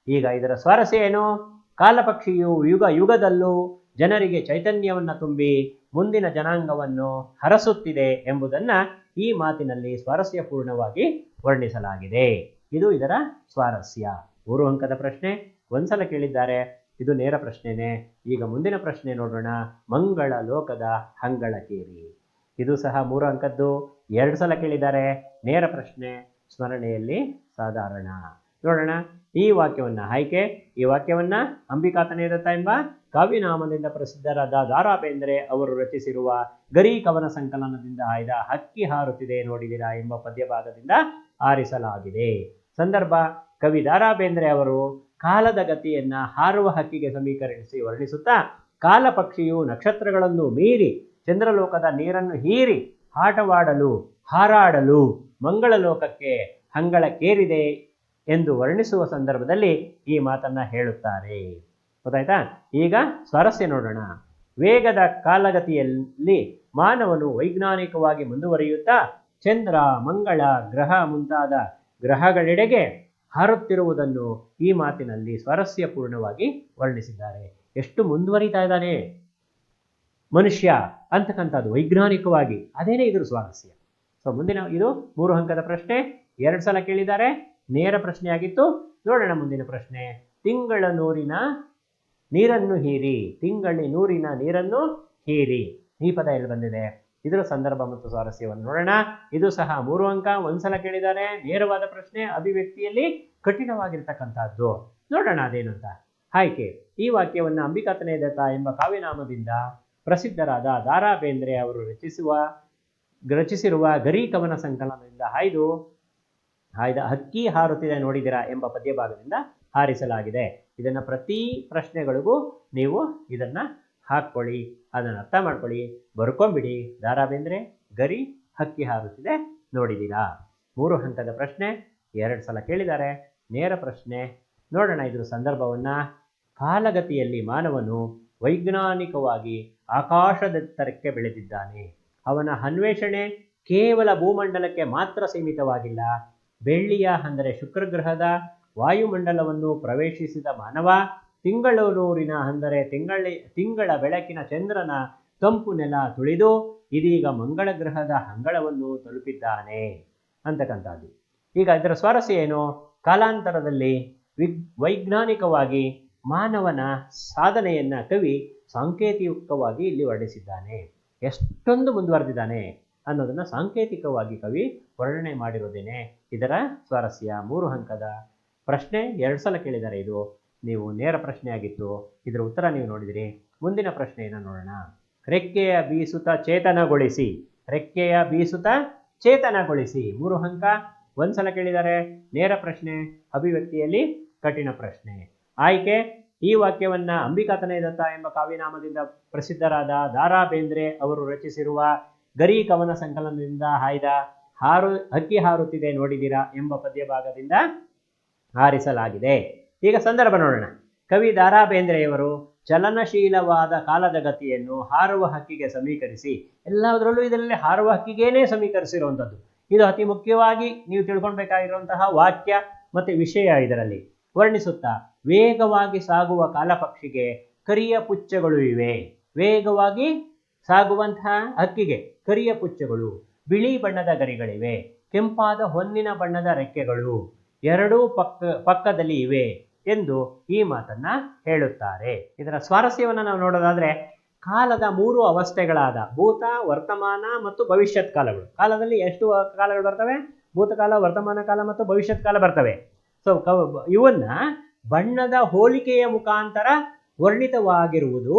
ಈಗ ಇದರ ಸ್ವಾರಸ್ಯ ಏನು? ಕಾಲಪಕ್ಷಿಯು ಯುಗ ಯುಗದಲ್ಲೂ ಜನರಿಗೆ ಚೈತನ್ಯವನ್ನು ತುಂಬಿ ಮುಂದಿನ ಜನಾಂಗವನ್ನು ಹರಸುತ್ತಿದೆ ಎಂಬುದನ್ನ ಈ ಮಾತಿನಲ್ಲಿ ಸ್ವಾರಸ್ಯಪೂರ್ಣವಾಗಿ ವರ್ಣಿಸಲಾಗಿದೆ. ಇದು ಇದರ ಸ್ವಾರಸ್ಯ. 3 ಅಂಕದ ಪ್ರಶ್ನೆ, ಒಂದ್ಸಲ ಕೇಳಿದ್ದಾರೆ, ಇದು ನೇರ ಪ್ರಶ್ನೆನೇ. ಈಗ ಮುಂದಿನ ಪ್ರಶ್ನೆ ನೋಡೋಣ. ಮಂಗಳ ಲೋಕದ ಹಂಗಳಕೇರಿ. ಇದು ಸಹ 3 ಅಂಕದ್ದು, 2 ಸಲ ಕೇಳಿದ್ದಾರೆ. ನೇರ ಪ್ರಶ್ನೆ, ಸ್ಮರಣೆಯಲ್ಲಿ ಸಾಧಾರಣ. ನೋಡೋಣ ಈ ವಾಕ್ಯವನ್ನ. ಆಯ್ಕೆ: ಈ ವಾಕ್ಯವನ್ನ ಅಂಬಿಕಾತನಯದತ್ತ ಎಂಬ ಕಾವ್ಯನಾಮದಿಂದ ಪ್ರಸಿದ್ಧರಾದ ದಾರಾ ಬೇಂದ್ರೆ ಅವರು ರಚಿಸಿರುವ ಗರಿ ಕವನ ಸಂಕಲನದಿಂದ ಆಯ್ದ ಹಕ್ಕಿ ಹಾರುತ್ತಿದೆ ನೋಡಿದಿರಾ ಎಂಬ ಪದ್ಯಭಾಗದಿಂದ ಆರಿಸಲಾಗಿದೆ. ಸಂದರ್ಭ: ಕವಿ ದಾರಾ ಬೇಂದ್ರೆ ಅವರು ಕಾಲದ ಗತಿಯನ್ನ ಹಾರುವ ಹಕ್ಕಿಗೆ ಸಮೀಕರಿಸಿ ವರ್ಣಿಸುತ್ತಾ, ಕಾಲ ಪಕ್ಷಿಯು ನಕ್ಷತ್ರಗಳನ್ನು ಮೀರಿ ಚಂದ್ರಲೋಕದ ನೀರನ್ನು ಹೀರಿ ಆಟವಾಡಲು ಹಾರಾಡಲು ಮಂಗಳ ಲೋಕಕ್ಕೆ ಹಂಗಳಕ್ಕೇರಿದೆ ಎಂದು ವರ್ಣಿಸುವ ಸಂದರ್ಭದಲ್ಲಿ ಈ ಮಾತನ್ನ ಹೇಳುತ್ತಾರೆ. ಗೊತ್ತಾಯ್ತಾ? ಈಗ ಸ್ವಾರಸ್ಯ ನೋಡೋಣ. ವೇಗದ ಕಾಲಗತಿಯಲ್ಲಿ ಮಾನವನು ವೈಜ್ಞಾನಿಕವಾಗಿ ಮುಂದುವರಿಯುತ್ತಾ ಚಂದ್ರ, ಮಂಗಳ ಗ್ರಹ ಮುಂತಾದ ಗ್ರಹಗಳೆಡೆಗೆ ಹಾರುತ್ತಿರುವುದನ್ನು ಈ ಮಾತಿನಲ್ಲಿ ಸ್ವಾರಸ್ಯಪೂರ್ಣವಾಗಿ ವರ್ಣಿಸಿದ್ದಾರೆ. ಎಷ್ಟು ಮುಂದುವರಿತಾ ಇದ್ದಾನೆ ಮನುಷ್ಯ ಅಂತಕ್ಕಂಥದ್ದು ವೈಜ್ಞಾನಿಕವಾಗಿ, ಅದೇನೇ ಇದ್ರ ಸ್ವಾರಸ್ಯ. ಸೊ ಮುಂದಿನ ಇದು 3 ಅಂಕದ ಪ್ರಶ್ನೆ, 2 ಸಲ ಕೇಳಿದ್ದಾರೆ. ನೇರ ಪ್ರಶ್ನೆ ಆಗಿತ್ತು. ನೋಡೋಣ ಮುಂದಿನ ಪ್ರಶ್ನೆ. ತಿಂಗಳ ನೂರಿನ ನೀರನ್ನು ಹೀರಿ. ತಿಂಗಳ ನೂರಿನ ನೀರನ್ನು ಹೀರಿ, ಈ ಪದ ಎಲ್ಲಿ ಬಂದಿದೆ? ಇದರ ಸಂದರ್ಭ ಮತ್ತು ಸ್ವಾರಸ್ಯವನ್ನು ನೋಡೋಣ. ಇದು ಸಹ 3 ಅಂಕ, 1 ಸಲ ಕೇಳಿದ್ದಾರೆ. ನೇರವಾದ ಪ್ರಶ್ನೆ, ಅಭಿವ್ಯಕ್ತಿಯಲ್ಲಿ ಕಠಿಣವಾಗಿರ್ತಕ್ಕಂಥದ್ದು. ನೋಡೋಣ ಅದೇನು ಅಂತ. ಆಯ್ಕೆ: ಈ ವಾಕ್ಯವನ್ನು ಅಂಬಿಕಾತನಯದತ್ತ ಎಂಬ ಕಾವ್ಯನಾಮದಿಂದ ಪ್ರಸಿದ್ಧರಾದ ದಾರಾ ಬೇಂದ್ರೆ ಅವರು ರಚಿಸಿರುವ ಗರಿ ಕವನ ಸಂಕಲನದಿಂದ ಆಯ್ದ ಹಕ್ಕಿ ಹಾರುತ್ತಿದೆ ನೋಡಿದಿರಾ ಎಂಬ ಪದ್ಯಭಾಗದಿಂದ ಆರಿಸಲಾಗಿದೆ. ಇದನ್ನ ಪ್ರತಿ ಪ್ರಶ್ನೆಗಳಿಗೂ ನೀವು ಇದನ್ನ ಹಾಕ್ಕೊಳ್ಳಿ, ಅದನ್ನ ಅರ್ಥ ಮಾಡ್ಕೊಳ್ಳಿ, ಬರ್ಕೊಂಬಿಡಿ. ದಾರಾ ಬೇಂದ್ರೆ ಗರಿ ಹಕ್ಕಿ ಹಾರುತ್ತಿದೆ ನೋಡಿದಿರಾ. 3 ಅಂಕದ ಪ್ರಶ್ನೆ, 2 ಸಲ ಕೇಳಿದ್ದಾರೆ. ನೇರ ಪ್ರಶ್ನೆ ನೋಡೋಣ ಇದ್ರ ಸಂದರ್ಭವನ್ನ. ಕಾಲಗತಿಯಲ್ಲಿ ಮಾನವನು ವೈಜ್ಞಾನಿಕವಾಗಿ ಆಕಾಶದೆತ್ತರಕ್ಕೆ ಬೆಳೆದಿದ್ದಾನೆ. ಅವನ ಅನ್ವೇಷಣೆ ಕೇವಲ ಭೂಮಂಡಲಕ್ಕೆ ಮಾತ್ರ ಸೀಮಿತವಾಗಿಲ್ಲ. ಬೆಳ್ಳಿಯ ಅಂದರೆ ಶುಕ್ರಗ್ರಹದ ವಾಯುಮಂಡಲವನ್ನು ಪ್ರವೇಶಿಸಿದ ಮಾನವ ತಿಂಗಳೂರಿನ ಅಂದರೆ ತಿಂಗಳ ಬೆಳಕಿನ ಚಂದ್ರನ ತಂಪು ನೆಲ ತುಳಿದು ಇದೀಗ ಮಂಗಳ ಗ್ರಹದ ಅಂಗಳವನ್ನು ತಲುಪಿದ್ದಾನೆ ಅಂತಕ್ಕಂಥದ್ದು. ಈಗ ಇದರ ಸ್ವಾರಸ್ಯ ಏನು? ಕಾಲಾಂತರದಲ್ಲಿ ವೈಜ್ಞಾನಿಕವಾಗಿ ಮಾನವನ ಸಾಧನೆಯನ್ನ ಕವಿ ಸಾಂಕೇತಿಕವಾಗಿ ಇಲ್ಲಿ ವರ್ಣಿಸಿದ್ದಾನೆ. ಎಷ್ಟೊಂದು ಮುಂದುವರೆದಿದ್ದಾನೆ ಅನ್ನೋದನ್ನ ಸಾಂಕೇತಿಕವಾಗಿ ಕವಿ ವರ್ಣನೆ ಮಾಡಿರೋದೇನೆ ಇದರ ಸ್ವಾರಸ್ಯ. 3 ಅಂಕದ ಪ್ರಶ್ನೆ, 2 ಸಲ ಕೇಳಿದ್ದಾರೆ. ಇದು ನೀವು ನೇರ ಪ್ರಶ್ನೆ ಆಗಿತ್ತು. ಇದರ ಉತ್ತರ ನೀವು ನೋಡಿದಿರಿ. ಮುಂದಿನ ಪ್ರಶ್ನೆಯನ್ನು ನೋಡೋಣ. ರೆಕ್ಕೆಯ ಬೀಸುತ್ತ ಚೇತನಗೊಳಿಸಿ. ರೆಕ್ಕೆಯ ಬೀಸುತ್ತ ಚೇತನಗೊಳಿಸಿ. 3 ಅಂಕ, 1 ಸಲ ಕೇಳಿದ್ದಾರೆ. ನೇರ ಪ್ರಶ್ನೆ, ಅಭಿವ್ಯಕ್ತಿಯಲ್ಲಿ ಕಠಿಣ ಪ್ರಶ್ನೆ. ಆಯ್ಕೆ: ಈ ವಾಕ್ಯವನ್ನ ಅಂಬಿಕಾತನಯದತ್ತ ಎಂಬ ಕಾವ್ಯನಾಮದಿಂದ ಪ್ರಸಿದ್ಧರಾದ ದಾರಾ ಬೇಂದ್ರೆ ಅವರು ರಚಿಸಿರುವ ಗರಿ ಕವನ ಸಂಕಲನದಿಂದ ಆಯ್ದ ಹಕ್ಕಿ ಹಾರುತ್ತಿದೆ ನೋಡಿದಿರಾ ಎಂಬ ಪದ್ಯಭಾಗದಿಂದ ಆರಿಸಲಾಗಿದೆ. ಈಗ ಸಂದರ್ಭ ನೋಡೋಣ. ಕವಿ ದಾರಾ ಬೇಂದ್ರೆಯವರು ಚಲನಶೀಲವಾದ ಕಾಲದ ಗತಿಯನ್ನು ಹಾರುವ ಹಕ್ಕಿಗೆ ಸಮೀಕರಿಸಿ, ಎಲ್ಲದರಲ್ಲೂ ಇದರಲ್ಲಿ ಹಾರುವ ಹಕ್ಕಿಗೇನೆ ಸಮೀಕರಿಸಿರುವಂಥದ್ದು. ಇದು ಅತಿ ಮುಖ್ಯವಾಗಿ ನೀವು ತಿಳ್ಕೊಳ್ಬೇಕಾಗಿರುವಂತಹ ವಾಕ್ಯ ಮತ್ತೆ ವಿಷಯ. ಇದರಲ್ಲಿ ವರ್ಣಿಸುತ್ತಾ, ವೇಗವಾಗಿ ಸಾಗುವ ಕಾಲಪಕ್ಷಿಗೆ ಕರಿಯ ಪುಚ್ಚಗಳು ಇವೆ. ವೇಗವಾಗಿ ಸಾಗುವಂತಹ ಹಕ್ಕಿಗೆ ಕರಿಯ ಪುಚ್ಚಗಳು, ಬಿಳಿ ಬಣ್ಣದ ಗರಿಗಳಿವೆ, ಕೆಂಪಾದ ಹೊನ್ನಿನ ಬಣ್ಣದ ರೆಕ್ಕೆಗಳು ಎರಡೂ ಪಕ್ಕದಲ್ಲಿ ಇವೆ ಎಂದು ಈ ಮಾತನ್ನ ಹೇಳುತ್ತಾರೆ. ಇದರ ಸ್ವಾರಸ್ಯವನ್ನು ನಾವು ನೋಡೋದಾದ್ರೆ, ಕಾಲದ 3 ಅವಸ್ಥೆಗಳಾದ ಭೂತ, ವರ್ತಮಾನ ಮತ್ತು ಭವಿಷ್ಯತ್ ಕಾಲಗಳು. ಕಾಲದಲ್ಲಿ ಎಷ್ಟು ಕಾಲಗಳು ಬರ್ತವೆ? ಭೂತಕಾಲ, ವರ್ತಮಾನ ಕಾಲ ಮತ್ತು ಭವಿಷ್ಯತ್ ಕಾಲ ಬರ್ತವೆ. ಸೊ ಇವನ್ನ ಬಣ್ಣದ ಹೋಲಿಕೆಯ ಮುಖಾಂತರ ವರ್ಣಿತವಾಗಿರುವುದು.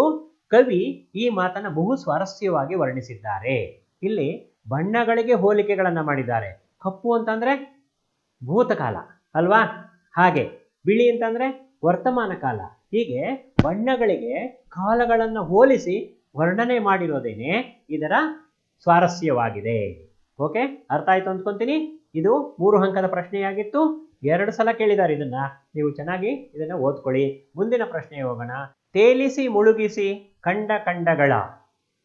ಕವಿ ಈ ಮಾತನ್ನ ಬಹು ಸ್ವಾರಸ್ಯವಾಗಿ ವರ್ಣಿಸಿದ್ದಾರೆ. ಇಲ್ಲಿ ಬಣ್ಣಗಳಿಗೆ ಹೋಲಿಕೆಗಳನ್ನ ಮಾಡಿದ್ದಾರೆ. ಕಪ್ಪು ಅಂತಂದ್ರೆ ಭೂತಕಾಲ ಅಲ್ವಾ, ಹಾಗೆ ಬಿಳಿ ಅಂತಂದ್ರೆ ವರ್ತಮಾನ ಕಾಲ. ಹೀಗೆ ಬಣ್ಣಗಳಿಗೆ ಕಾಲಗಳನ್ನು ಹೋಲಿಸಿ ವರ್ಣನೆ ಮಾಡಿರೋದೇನೆ ಇದರ ಸ್ವಾರಸ್ಯವಾಗಿದೆ. ಓಕೆ, ಅರ್ಥ ಆಯ್ತು ಅಂದ್ಕೊಂತೀನಿ. ಇದು 3 ಅಂಕದ ಪ್ರಶ್ನೆಯಾಗಿತ್ತು. 2 ಸಲ ಕೇಳಿದ್ದಾರೆ. ಇದನ್ನ ನೀವು ಚೆನ್ನಾಗಿ ಇದನ್ನ ಓದ್ಕೊಳ್ಳಿ. ಮುಂದಿನ ಪ್ರಶ್ನೆಗೆ ಹೋಗೋಣ. ತೇಲಿಸಿ ಮುಳುಗಿಸಿ ಕಂಡ ಕಂಡಗಳ.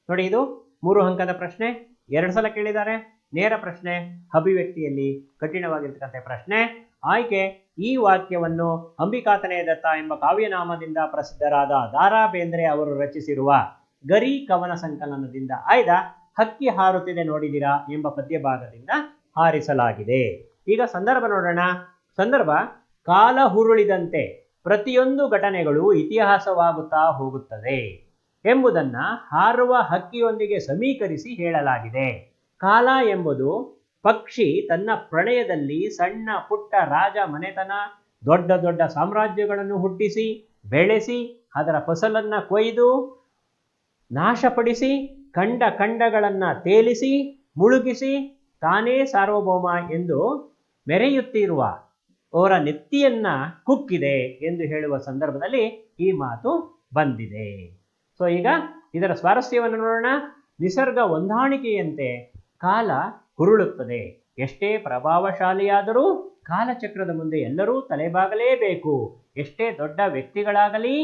ನೋಡಿ, ಇದು 3 ಅಂಕದ ಪ್ರಶ್ನೆ 2 ಸಲ ಕೇಳಿದ್ದಾರೆ. ನೇರ ಪ್ರಶ್ನೆ, ಅಭಿವ್ಯಕ್ತಿಯಲ್ಲಿ ಕಠಿಣವಾಗಿರ್ತಕ್ಕಂಥ ಪ್ರಶ್ನೆ. ಆಯ್ಕೆ, ಈ ವಾಕ್ಯವನ್ನು ಅಂಬಿಕಾತನಯ ದತ್ತ ಎಂಬ ಕಾವ್ಯನಾಮದಿಂದ ಪ್ರಸಿದ್ಧರಾದ ದಾರಾ ಬೇಂದ್ರೆ ಅವರು ರಚಿಸಿರುವ ಗರಿ ಕವನ ಸಂಕಲನದಿಂದ ಆಯ್ದ ಹಕ್ಕಿ ಹಾರುತ್ತಿದೆ ನೋಡಿದಿರಾ ಎಂಬ ಪದ್ಯ ಭಾಗದಿಂದ ಆರಿಸಲಾಗಿದೆ. ಈಗ ಸಂದರ್ಭ ನೋಡೋಣ. ಸಂದರ್ಭ, ಕಾಲ ಹುರುಳಿದಂತೆ ಪ್ರತಿಯೊಂದು ಘಟನೆಗಳು ಇತಿಹಾಸವಾಗುತ್ತಾ ಹೋಗುತ್ತದೆ ಎಂಬುದನ್ನ ಹಾರುವ ಹಕ್ಕಿಯೊಂದಿಗೆ ಸಮೀಕರಿಸಿ ಹೇಳಲಾಗಿದೆ. ಕಾಲ ಎಂಬುದು ಪಕ್ಷಿ ತನ್ನ ಪ್ರಣಯದಲ್ಲಿ ಸಣ್ಣ ಪುಟ್ಟ ರಾಜ ಮನೆತನ, ದೊಡ್ಡ ದೊಡ್ಡ ಸಾಮ್ರಾಜ್ಯಗಳನ್ನು ಹುಟ್ಟಿಸಿ ಬೆಳೆಸಿ ಅದರ ಫಸಲನ್ನ ಕೊಯ್ದು ನಾಶಪಡಿಸಿ ಖಂಡ ಖಂಡಗಳನ್ನು ತೇಲಿಸಿ ಮುಳುಗಿಸಿ ತಾನೇ ಸಾರ್ವಭೌಮ ಎಂದು ಮೆರೆಯುತ್ತಿರುವ ಅವರ ನೆತ್ತಿಯನ್ನ ಕುಕ್ಕಿದೆ ಎಂದು ಹೇಳುವ ಸಂದರ್ಭದಲ್ಲಿ ಈ ಮಾತು ಬಂದಿದೆ. ಸೊ ಈಗ ಇದರ ಸ್ವಾರಸ್ಯವನ್ನು ನೋಡೋಣ. ನಿಸರ್ಗ ಹೊಂದಾಣಿಕೆಯಂತೆ ಕಾಲ ಹುರುಳುತ್ತದೆ. ಎಷ್ಟೇ ಪ್ರಭಾವಶಾಲಿಯಾದರೂ ಕಾಲಚಕ್ರದ ಮುಂದೆ ಎಲ್ಲರೂ ತಲೆಬಾಗಲೇಬೇಕು. ಎಷ್ಟೇ ದೊಡ್ಡ ವ್ಯಕ್ತಿಗಳಾಗಲಿ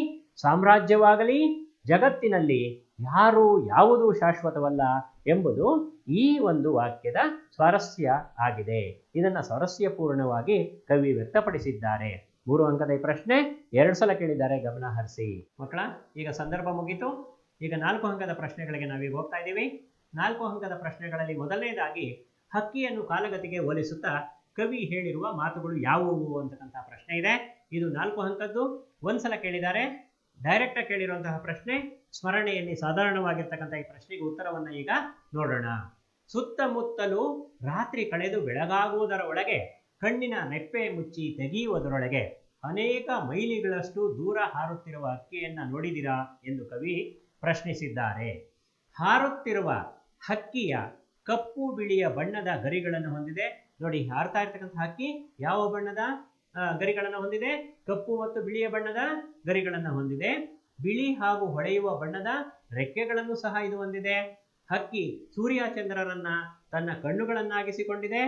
ಸಾಮ್ರಾಜ್ಯವಾಗಲಿ ಜಗತ್ತಿನಲ್ಲಿ ಯಾರು ಯಾವುದೂ ಶಾಶ್ವತವಲ್ಲ ಎಂಬುದು ಈ ಒಂದು ವಾಕ್ಯದ ಸ್ವಾರಸ್ಯ ಆಗಿದೆ. ಇದನ್ನ ಸ್ವಾರಸ್ಯಪೂರ್ಣವಾಗಿ ಕವಿ ವ್ಯಕ್ತಪಡಿಸಿದ್ದಾರೆ. 3 ಅಂಕದ ಈ ಪ್ರಶ್ನೆ 2 ಸಲ ಕೇಳಿದ್ದಾರೆ, ಗಮನ ಹರಿಸಿ ಮಕ್ಕಳ. ಈಗ ಸಂದರ್ಭ ಮುಗಿತು. ಈಗ 4 ಅಂಕದ ಪ್ರಶ್ನೆಗಳಿಗೆ ನಾವೀಗ ಹೋಗ್ತಾ ಇದ್ದೀವಿ. 4 ಅಂಕದ ಪ್ರಶ್ನೆಗಳಲ್ಲಿ ಮೊದಲನೇದಾಗಿ ಹಕ್ಕಿಯನ್ನು ಕಾಲಗತಿಗೆ ಹೋಲಿಸುತ್ತಾ ಕವಿ ಹೇಳಿರುವ ಮಾತುಗಳು ಯಾವುವು ಅಂತಕ್ಕಂಥ ಪ್ರಶ್ನೆ ಇದೆ. ಇದು 4 ಅಂಕದ್ದು. 1 ಸಲ ಕೇಳಿದ್ದಾರೆ, ಡೈರೆಕ್ಟ್ ಆಗಿ ಕೇಳಿರುವಂತಹ ಪ್ರಶ್ನೆ. ಸ್ಮರಣೆಯಲ್ಲಿ ಸಾಧಾರಣವಾಗಿರ್ತಕ್ಕಂಥ ಈ ಪ್ರಶ್ನೆಗೆ ಉತ್ತರವನ್ನ ಈಗ ನೋಡೋಣ. ಸುತ್ತಮುತ್ತಲೂ ರಾತ್ರಿ ಕಳೆದು ಬೆಳಗಾಗುವುದರ ಒಳಗೆ ಕಣ್ಣಿನ ರೆಪ್ಪೆ ಮುಚ್ಚಿ ತೆಗೆಯುವುದರೊಳಗೆ ಅನೇಕ ಮೈಲಿಗಳಷ್ಟು ದೂರ ಹಾರುತ್ತಿರುವ ಹಕ್ಕಿಯನ್ನ ನೋಡಿದಿರಾ ಎಂದು ಕವಿ ಪ್ರಶ್ನಿಸಿದ್ದಾರೆ. ಹಾರುತ್ತಿರುವ ಹಕ್ಕಿಯ ಕಪ್ಪು ಬಿಳಿಯ ಬಣ್ಣದ ಗರಿಗಳನ್ನು ಹೊಂದಿದೆ. ನೋಡಿ, ಹಾರ್ತಾ ಇರ್ತಕ್ಕಂಥ ಹಕ್ಕಿ ಯಾವ ಬಣ್ಣದ ಗರಿಗಳನ್ನು ಹೊಂದಿದೆ? ಕಪ್ಪು ಮತ್ತು ಬಿಳಿಯ ಬಣ್ಣದ ಗರಿಗಳನ್ನು ಹೊಂದಿದೆ. ಬಿಳಿ ಹಾಗೂ ಹೊಳೆಯುವ ಬಣ್ಣದ ರೆಕ್ಕೆಗಳನ್ನು ಸಹ ಇದು ಹೊಂದಿದೆ. ಹಕ್ಕಿ ಸೂರ್ಯ ಚಂದ್ರರನ್ನ ತನ್ನ ಕಣ್ಣುಗಳನ್ನಾಗಿಸಿಕೊಂಡಿದೆ.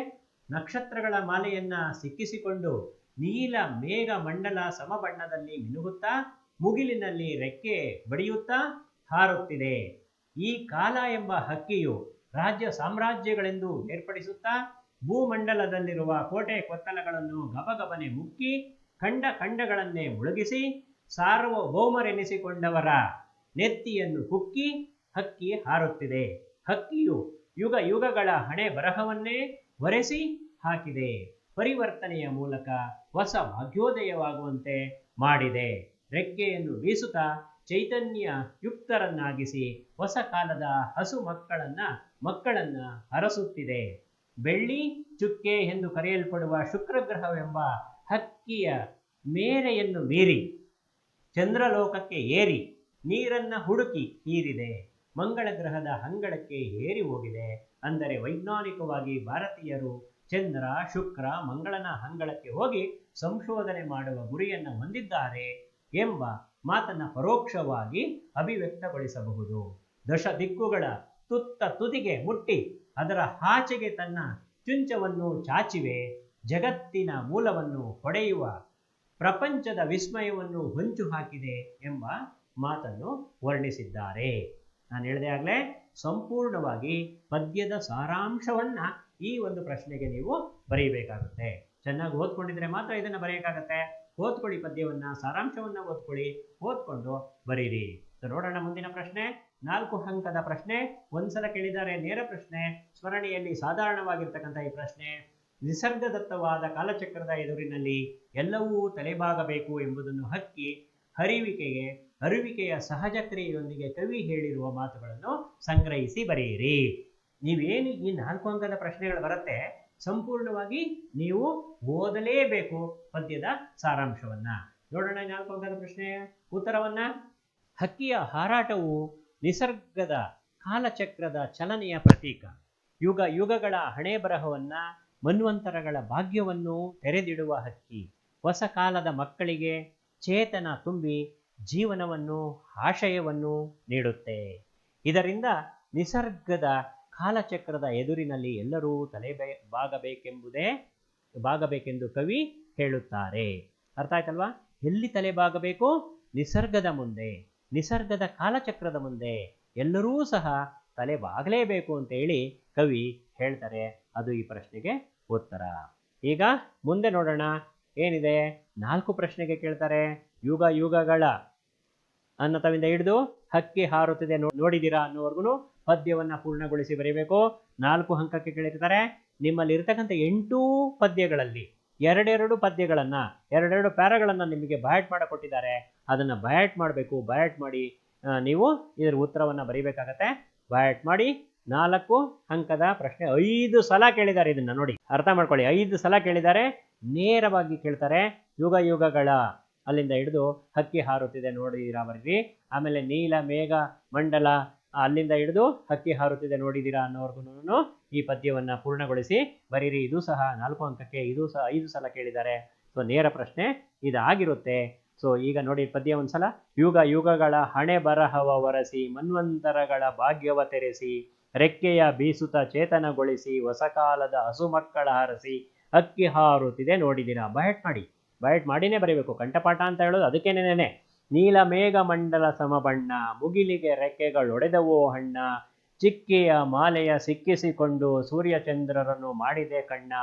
ನಕ್ಷತ್ರಗಳ ಮಾಲೆಯನ್ನ ಸಿಕ್ಕಿಸಿಕೊಂಡು ನೀಲ ಮೇಘ ಮಂಡಲ ಸಮಬಣ್ಣದಲ್ಲಿ ಮಿನುಗುತ್ತಾ ಮುಗಿಲಿನಲ್ಲಿ ರೆಕ್ಕೆ ಬಡಿಯುತ್ತಾ ಹಾರುತ್ತಿದೆ. ಈ ಕಾಲ ಎಂಬ ಹಕ್ಕಿಯು ರಾಜ್ಯ ಸಾಮ್ರಾಜ್ಯಗಳೆಂದು ಏರ್ಪಡಿಸುತ್ತಾ ಭೂಮಂಡಲದಲ್ಲಿರುವ ಕೋಟೆ ಕೊತ್ತಲಗಳನ್ನು ಗಬಗಬನೆ ಮುಕ್ಕಿ ಖಂಡ ಖಂಡಗಳನ್ನೇ ಮುಳುಗಿಸಿ ಸಾರ್ವಭೌಮರೆನಿಸಿಕೊಂಡವರ ನೆತ್ತಿಯನ್ನು ಕುಕ್ಕಿ ಹಕ್ಕಿ ಹಾರುತ್ತಿದೆ. ಹಕ್ಕಿಯು ಯುಗ ಯುಗಗಳ ಹಣೆ ಬರಹವನ್ನೇ ಒರೆಸಿ ಹಾಕಿದೆ. ಪರಿವರ್ತನೆಯ ಮೂಲಕ ಹೊಸ ಭಾಗ್ಯೋದಯವಾಗುವಂತೆ ಮಾಡಿದೆ. ರೆಕ್ಕೆಯನ್ನು ಬೀಸುತ್ತಾ ಚೈತನ್ಯ ಯುಕ್ತರನ್ನಾಗಿಸಿ ಹೊಸ ಕಾಲದ ಹಸು ಮಕ್ಕಳನ್ನ ಹರಸುತ್ತಿದೆ. ಬೆಳ್ಳಿ ಚುಕ್ಕೆ ಎಂದು ಕರೆಯಲ್ಪಡುವ ಶುಕ್ರಗ್ರಹವೆಂಬ ಹಕ್ಕಿಯ ಮೇರೆಯನ್ನು ಮೀರಿ ಚಂದ್ರಲೋಕಕ್ಕೆ ಏರಿ ನೀರನ್ನ ಹುಡುಕಿ ಹೀರಿದೆ. ಮಂಗಳ ಗ್ರಹದ ಅಂಗಳಕ್ಕೆ ಏರಿ ಹೋಗಿದೆ. ಅಂದರೆ ವೈಜ್ಞಾನಿಕವಾಗಿ ಭಾರತೀಯರು ಚಂದ್ರ, ಶುಕ್ರ, ಮಂಗಳನ ಅಂಗಳಕ್ಕೆ ಹೋಗಿ ಸಂಶೋಧನೆ ಮಾಡುವ ಗುರಿಯನ್ನು ಹೊಂದಿದ್ದಾರೆ ಎಂಬ ಮಾತನ್ನ ಪರೋಕ್ಷವಾಗಿ ಅಭಿವ್ಯಕ್ತಗೊಳಿಸಬಹುದು. ದಶ ದಿಕ್ಕುಗಳ ತುದಿಗೆ ಮುಟ್ಟಿ ಅದರ ಆಚೆಗೆ ತನ್ನ ಚುಂಚವನ್ನು ಚಾಚಿವೆ. ಜಗತ್ತಿನ ಮೂಲವನ್ನು ಹೊಡೆಯುವ ಪ್ರಪಂಚದ ವಿಸ್ಮಯವನ್ನು ಹೊಂಚು ಹಾಕಿದೆ ಎಂಬ ಮಾತನ್ನು ವರ್ಣಿಸಿದ್ದಾರೆ. ನಾನು ಹೇಳಿದೆ ಆಗಲೇ, ಸಂಪೂರ್ಣವಾಗಿ ಪದ್ಯದ ಸಾರಾಂಶವನ್ನ ಈ ಒಂದು ಪ್ರಶ್ನೆಗೆ ನೀವು ಬರೀಬೇಕಾಗುತ್ತೆ. ಚೆನ್ನಾಗಿ ಓದ್ಕೊಂಡಿದ್ರೆ ಮಾತ್ರ ಇದನ್ನ ಬರೆಯಕ್ಕಾಗತ್ತೆ. ಓದ್ಕೊಳ್ಳಿ, ಪದ್ಯವನ್ನ ಸಾರಾಂಶವನ್ನ ಓದ್ಕೊಂಡು ಬರೀರಿ. ನೋಡೋಣ ಮುಂದಿನ ಪ್ರಶ್ನೆ. 4 ಅಂಕದ ಪ್ರಶ್ನೆ. 1 ಸಲ ಕೇಳಿದ್ದಾರೆ, ನೇರ ಪ್ರಶ್ನೆ. ಸ್ಮರಣೆಯಲ್ಲಿ ಸಾಧಾರಣವಾಗಿರ್ತಕ್ಕಂಥ ಈ ಪ್ರಶ್ನೆ. ನಿಸರ್ಗದತ್ತವಾದ ಕಾಲಚಕ್ರದ ಎದುರಿನಲ್ಲಿ ಎಲ್ಲವೂ ತಲೆಬಾಗಬೇಕು ಎಂಬುದನ್ನು ಹಕ್ಕಿ ಅರಿವಿಕೆಯ ಸಹಜ ಕ್ರಿಯೆಯೊಂದಿಗೆ ಕವಿ ಹೇಳಿರುವ ಮಾತುಗಳನ್ನು ಸಂಗ್ರಹಿಸಿ ಬರೆಯಿರಿ. ನೀವೇನು ಈ 4 ಅಂಕದ ಪ್ರಶ್ನೆಗಳು ಬರುತ್ತೆ, ಸಂಪೂರ್ಣವಾಗಿ ನೀವು ಓದಲೇಬೇಕು ಪದ್ಯದ ಸಾರಾಂಶವನ್ನ. ನೋಡೋಣ 4 ಅಂಕದ ಪ್ರಶ್ನೆಯ ಉತ್ತರವನ್ನ. ಹಕ್ಕಿಯ ಹಾರಾಟವು ನಿಸರ್ಗದ ಕಾಲಚಕ್ರದ ಚಲನೆಯ ಪ್ರತೀಕ. ಯುಗ ಯುಗಗಳ ಹಣೆ ಬರಹವನ್ನ, ಮನ್ವಂತರಗಳ ಭಾಗ್ಯವನ್ನು ತೆರೆದಿಡುವ ಹಕ್ಕಿ ಹೊಸ ಕಾಲದ ಮಕ್ಕಳಿಗೆ ಚೇತನ ತುಂಬಿ ಜೀವನವನ್ನು, ಆಶಯವನ್ನು ನೀಡುತ್ತೆ. ಇದರಿಂದ ನಿಸರ್ಗದ ಕಾಲಚಕ್ರದ ಎದುರಿನಲ್ಲಿ ಎಲ್ಲರೂ ಬಾಗಬೇಕೆಂದು ಕವಿ ಹೇಳುತ್ತಾರೆ. ಅರ್ಥ ಆಯ್ತಲ್ವಾ? ಎಲ್ಲಿ ತಲೆಬಾಗಬೇಕು? ನಿಸರ್ಗದ ಮುಂದೆ, ನಿಸರ್ಗದ ಕಾಲಚಕ್ರದ ಮುಂದೆ ಎಲ್ಲರೂ ಸಹ ತಲೆ ಬಾಗಲೇಬೇಕು ಅಂತ ಹೇಳಿ ಕವಿ ಹೇಳ್ತಾರೆ. ಅದು ಈ ಪ್ರಶ್ನೆಗೆ ಉತ್ತರ. ಈಗ ಮುಂದೆ ನೋಡೋಣ ಏನಿದೆ. 4 ಪ್ರಶ್ನೆಗೆ ಕೇಳ್ತಾರೆ. ಯುಗ ಯುಗಗಳ ಅನ್ನತವಿಂದ ಹಿಡಿದು ಹಕ್ಕಿ ಹಾರುತ್ತಿದೆ ನೋಡಿದಿರಾ ಅನ್ನೋವರೆಗೂ ಪದ್ಯವನ್ನ ಪೂರ್ಣಗೊಳಿಸಿ ಬರೀಬೇಕು. 4 ಅಂಕಕ್ಕೆ ಕೇಳಿರ್ತಾರೆ. ನಿಮ್ಮಲ್ಲಿ ಇರತಕ್ಕಂಥ 8 ಪದ್ಯಗಳಲ್ಲಿ ಎರಡೆರಡು ಪದ್ಯಗಳನ್ನ, ಎರಡೆರಡು ಪ್ಯಾರಾಗಳನ್ನ ನಿಮಗೆ ಬಯಾಟ್ ಮಾಡ ಕೊಟ್ಟಿದ್ದಾರೆ. ಅದನ್ನ ಬಯಾಟ್ ಮಾಡಬೇಕು. ಬಯಾಟ್ ಮಾಡಿ ನೀವು ಇದರ ಉತ್ತರವನ್ನ ಬರೀಬೇಕಾಗತ್ತೆ. ಬಯಾಟ್ ಮಾಡಿ 4 ಅಂಕದ ಪ್ರಶ್ನೆ 5 ಸಲ ಕೇಳಿದ್ದಾರೆ. ಇದನ್ನ ನೋಡಿ, ಅರ್ಥ ಮಾಡ್ಕೊಳ್ಳಿ. 5 ಸಲ ಕೇಳಿದ್ದಾರೆ. ನೇರವಾಗಿ ಕೇಳ್ತಾರೆ. ಯುಗ ಯುಗಗಳ ಅಲ್ಲಿಂದ ಹಿಡಿದು ಹಕ್ಕಿ ಹಾರುತ್ತಿದೆ ನೋಡಿದಿರಾ ಬರೀರಿ. ಆಮೇಲೆ ನೀಲ ಮೇಘ ಮಂಡಲ ಅಲ್ಲಿಂದ ಹಿಡಿದು ಹಕ್ಕಿ ಹಾರುತ್ತಿದೆ ನೋಡಿದಿರಾ ಅನ್ನೋರ್ಗು ಈ ಪದ್ಯವನ್ನ ಪೂರ್ಣಗೊಳಿಸಿ ಬರೀರಿ. ಇದು ಸಹ 4 ಅಂಕಕ್ಕೆ. ಇದು ಸಹ 5 ಸಲ ಕೇಳಿದ್ದಾರೆ. ಸೊ ನೇರ ಪ್ರಶ್ನೆ ಇದಾಗಿರುತ್ತೆ. ಸೊ ಈಗ ನೋಡಿ ಪದ್ಯ ಒಂದ್ಸಲ. ಯುಗ ಯುಗಗಳ ಹಣೆ ಬರಹವ ಒರಸಿ, ಮನ್ವಂತರಗಳ ಭಾಗ್ಯವ ತೆರೆಸಿ, ರೆಕ್ಕೆಯ ಬೀಸುತ್ತ ಚೇತನಗೊಳಿಸಿ, ಹೊಸ ಕಾಲದ ಹಸು ಮಕ್ಕಳ ಹರಸಿ, ಹಕ್ಕಿ ಹಾರುತ್ತಿದೆ ನೋಡಿದಿರಾ. ಬಯಟ್ ಮಾಡಿ, ಬಯಟ್ ಮಾಡಿನೇ ಬರೀಬೇಕು. ಕಂಠಪಾಠ ಅಂತ ಹೇಳೋದು ಅದಕ್ಕೇನೇನೆ. ನೀಲ ಮೇಘ ಮಂಡಲ ಸಮಬಣ್ಣ, ಮುಗಿಲಿಗೆ ರೆಕ್ಕೆಗಳೊಡೆದವೋ ಹಣ್ಣ, ಚಿಕ್ಕಿಯ ಮಾಲೆಯ ಸಿಕ್ಕಿಸಿಕೊಂಡು ಸೂರ್ಯಚಂದ್ರರನ್ನು ಮಾಡಿದೆ ಕಣ್ಣ,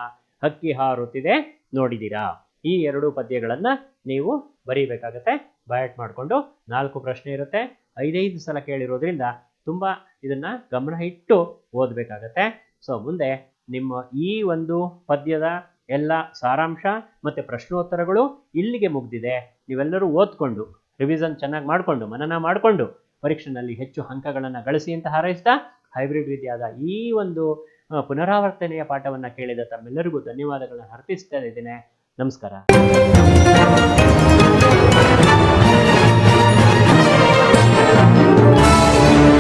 ಹಕ್ಕಿ ಹಾರುತ್ತಿದೆ ನೋಡಿದಿರಾ. ಈ 2 ಪದ್ಯಗಳನ್ನ ನೀವು ಬರೀಬೇಕಾಗತ್ತೆ. ಬಯಾಟ್ ಮಾಡಿಕೊಂಡು 4 ಪ್ರಶ್ನೆ ಇರುತ್ತೆ. 5 ಸಲ ಕೇಳಿರೋದ್ರಿಂದ ತುಂಬಾ ಇದನ್ನ ಗಮನ ಇಟ್ಟು ಓದಬೇಕಾಗತ್ತೆ. ಸೊ ಮುಂದೆ ನಿಮ್ಮ ಈ ಒಂದು ಪದ್ಯದ ಎಲ್ಲ ಸಾರಾಂಶ ಮತ್ತೆ ಪ್ರಶ್ನೋತ್ತರಗಳು ಇಲ್ಲಿಗೆ ಮುಗ್ದಿದೆ. ನೀವೆಲ್ಲರೂ ಓದ್ಕೊಂಡು ರಿವಿಷನ್ ಚೆನ್ನಾಗಿ ಮಾಡಿಕೊಂಡು ಮನನ ಮಾಡಿಕೊಂಡು ಪರೀಕ್ಷೆನಲ್ಲಿ ಹೆಚ್ಚು ಅಂಕಗಳನ್ನು ಗಳಿಸಿ ಅಂತ ಹಾರೈಸ್ತಾ, ಹೈಬ್ರಿಡ್ ವಿದ್ಯಾದ ಈ ಒಂದು ಪುನರಾವರ್ತನೆಯ ಪಾಠವನ್ನು ಕೇಳಿದ ತಮ್ಮೆಲ್ಲರಿಗೂ ಧನ್ಯವಾದಗಳನ್ನು ಅರ್ಪಿಸ್ತಾ ಇದ್ದೇನೆ. ನಮಸ್ಕಾರ.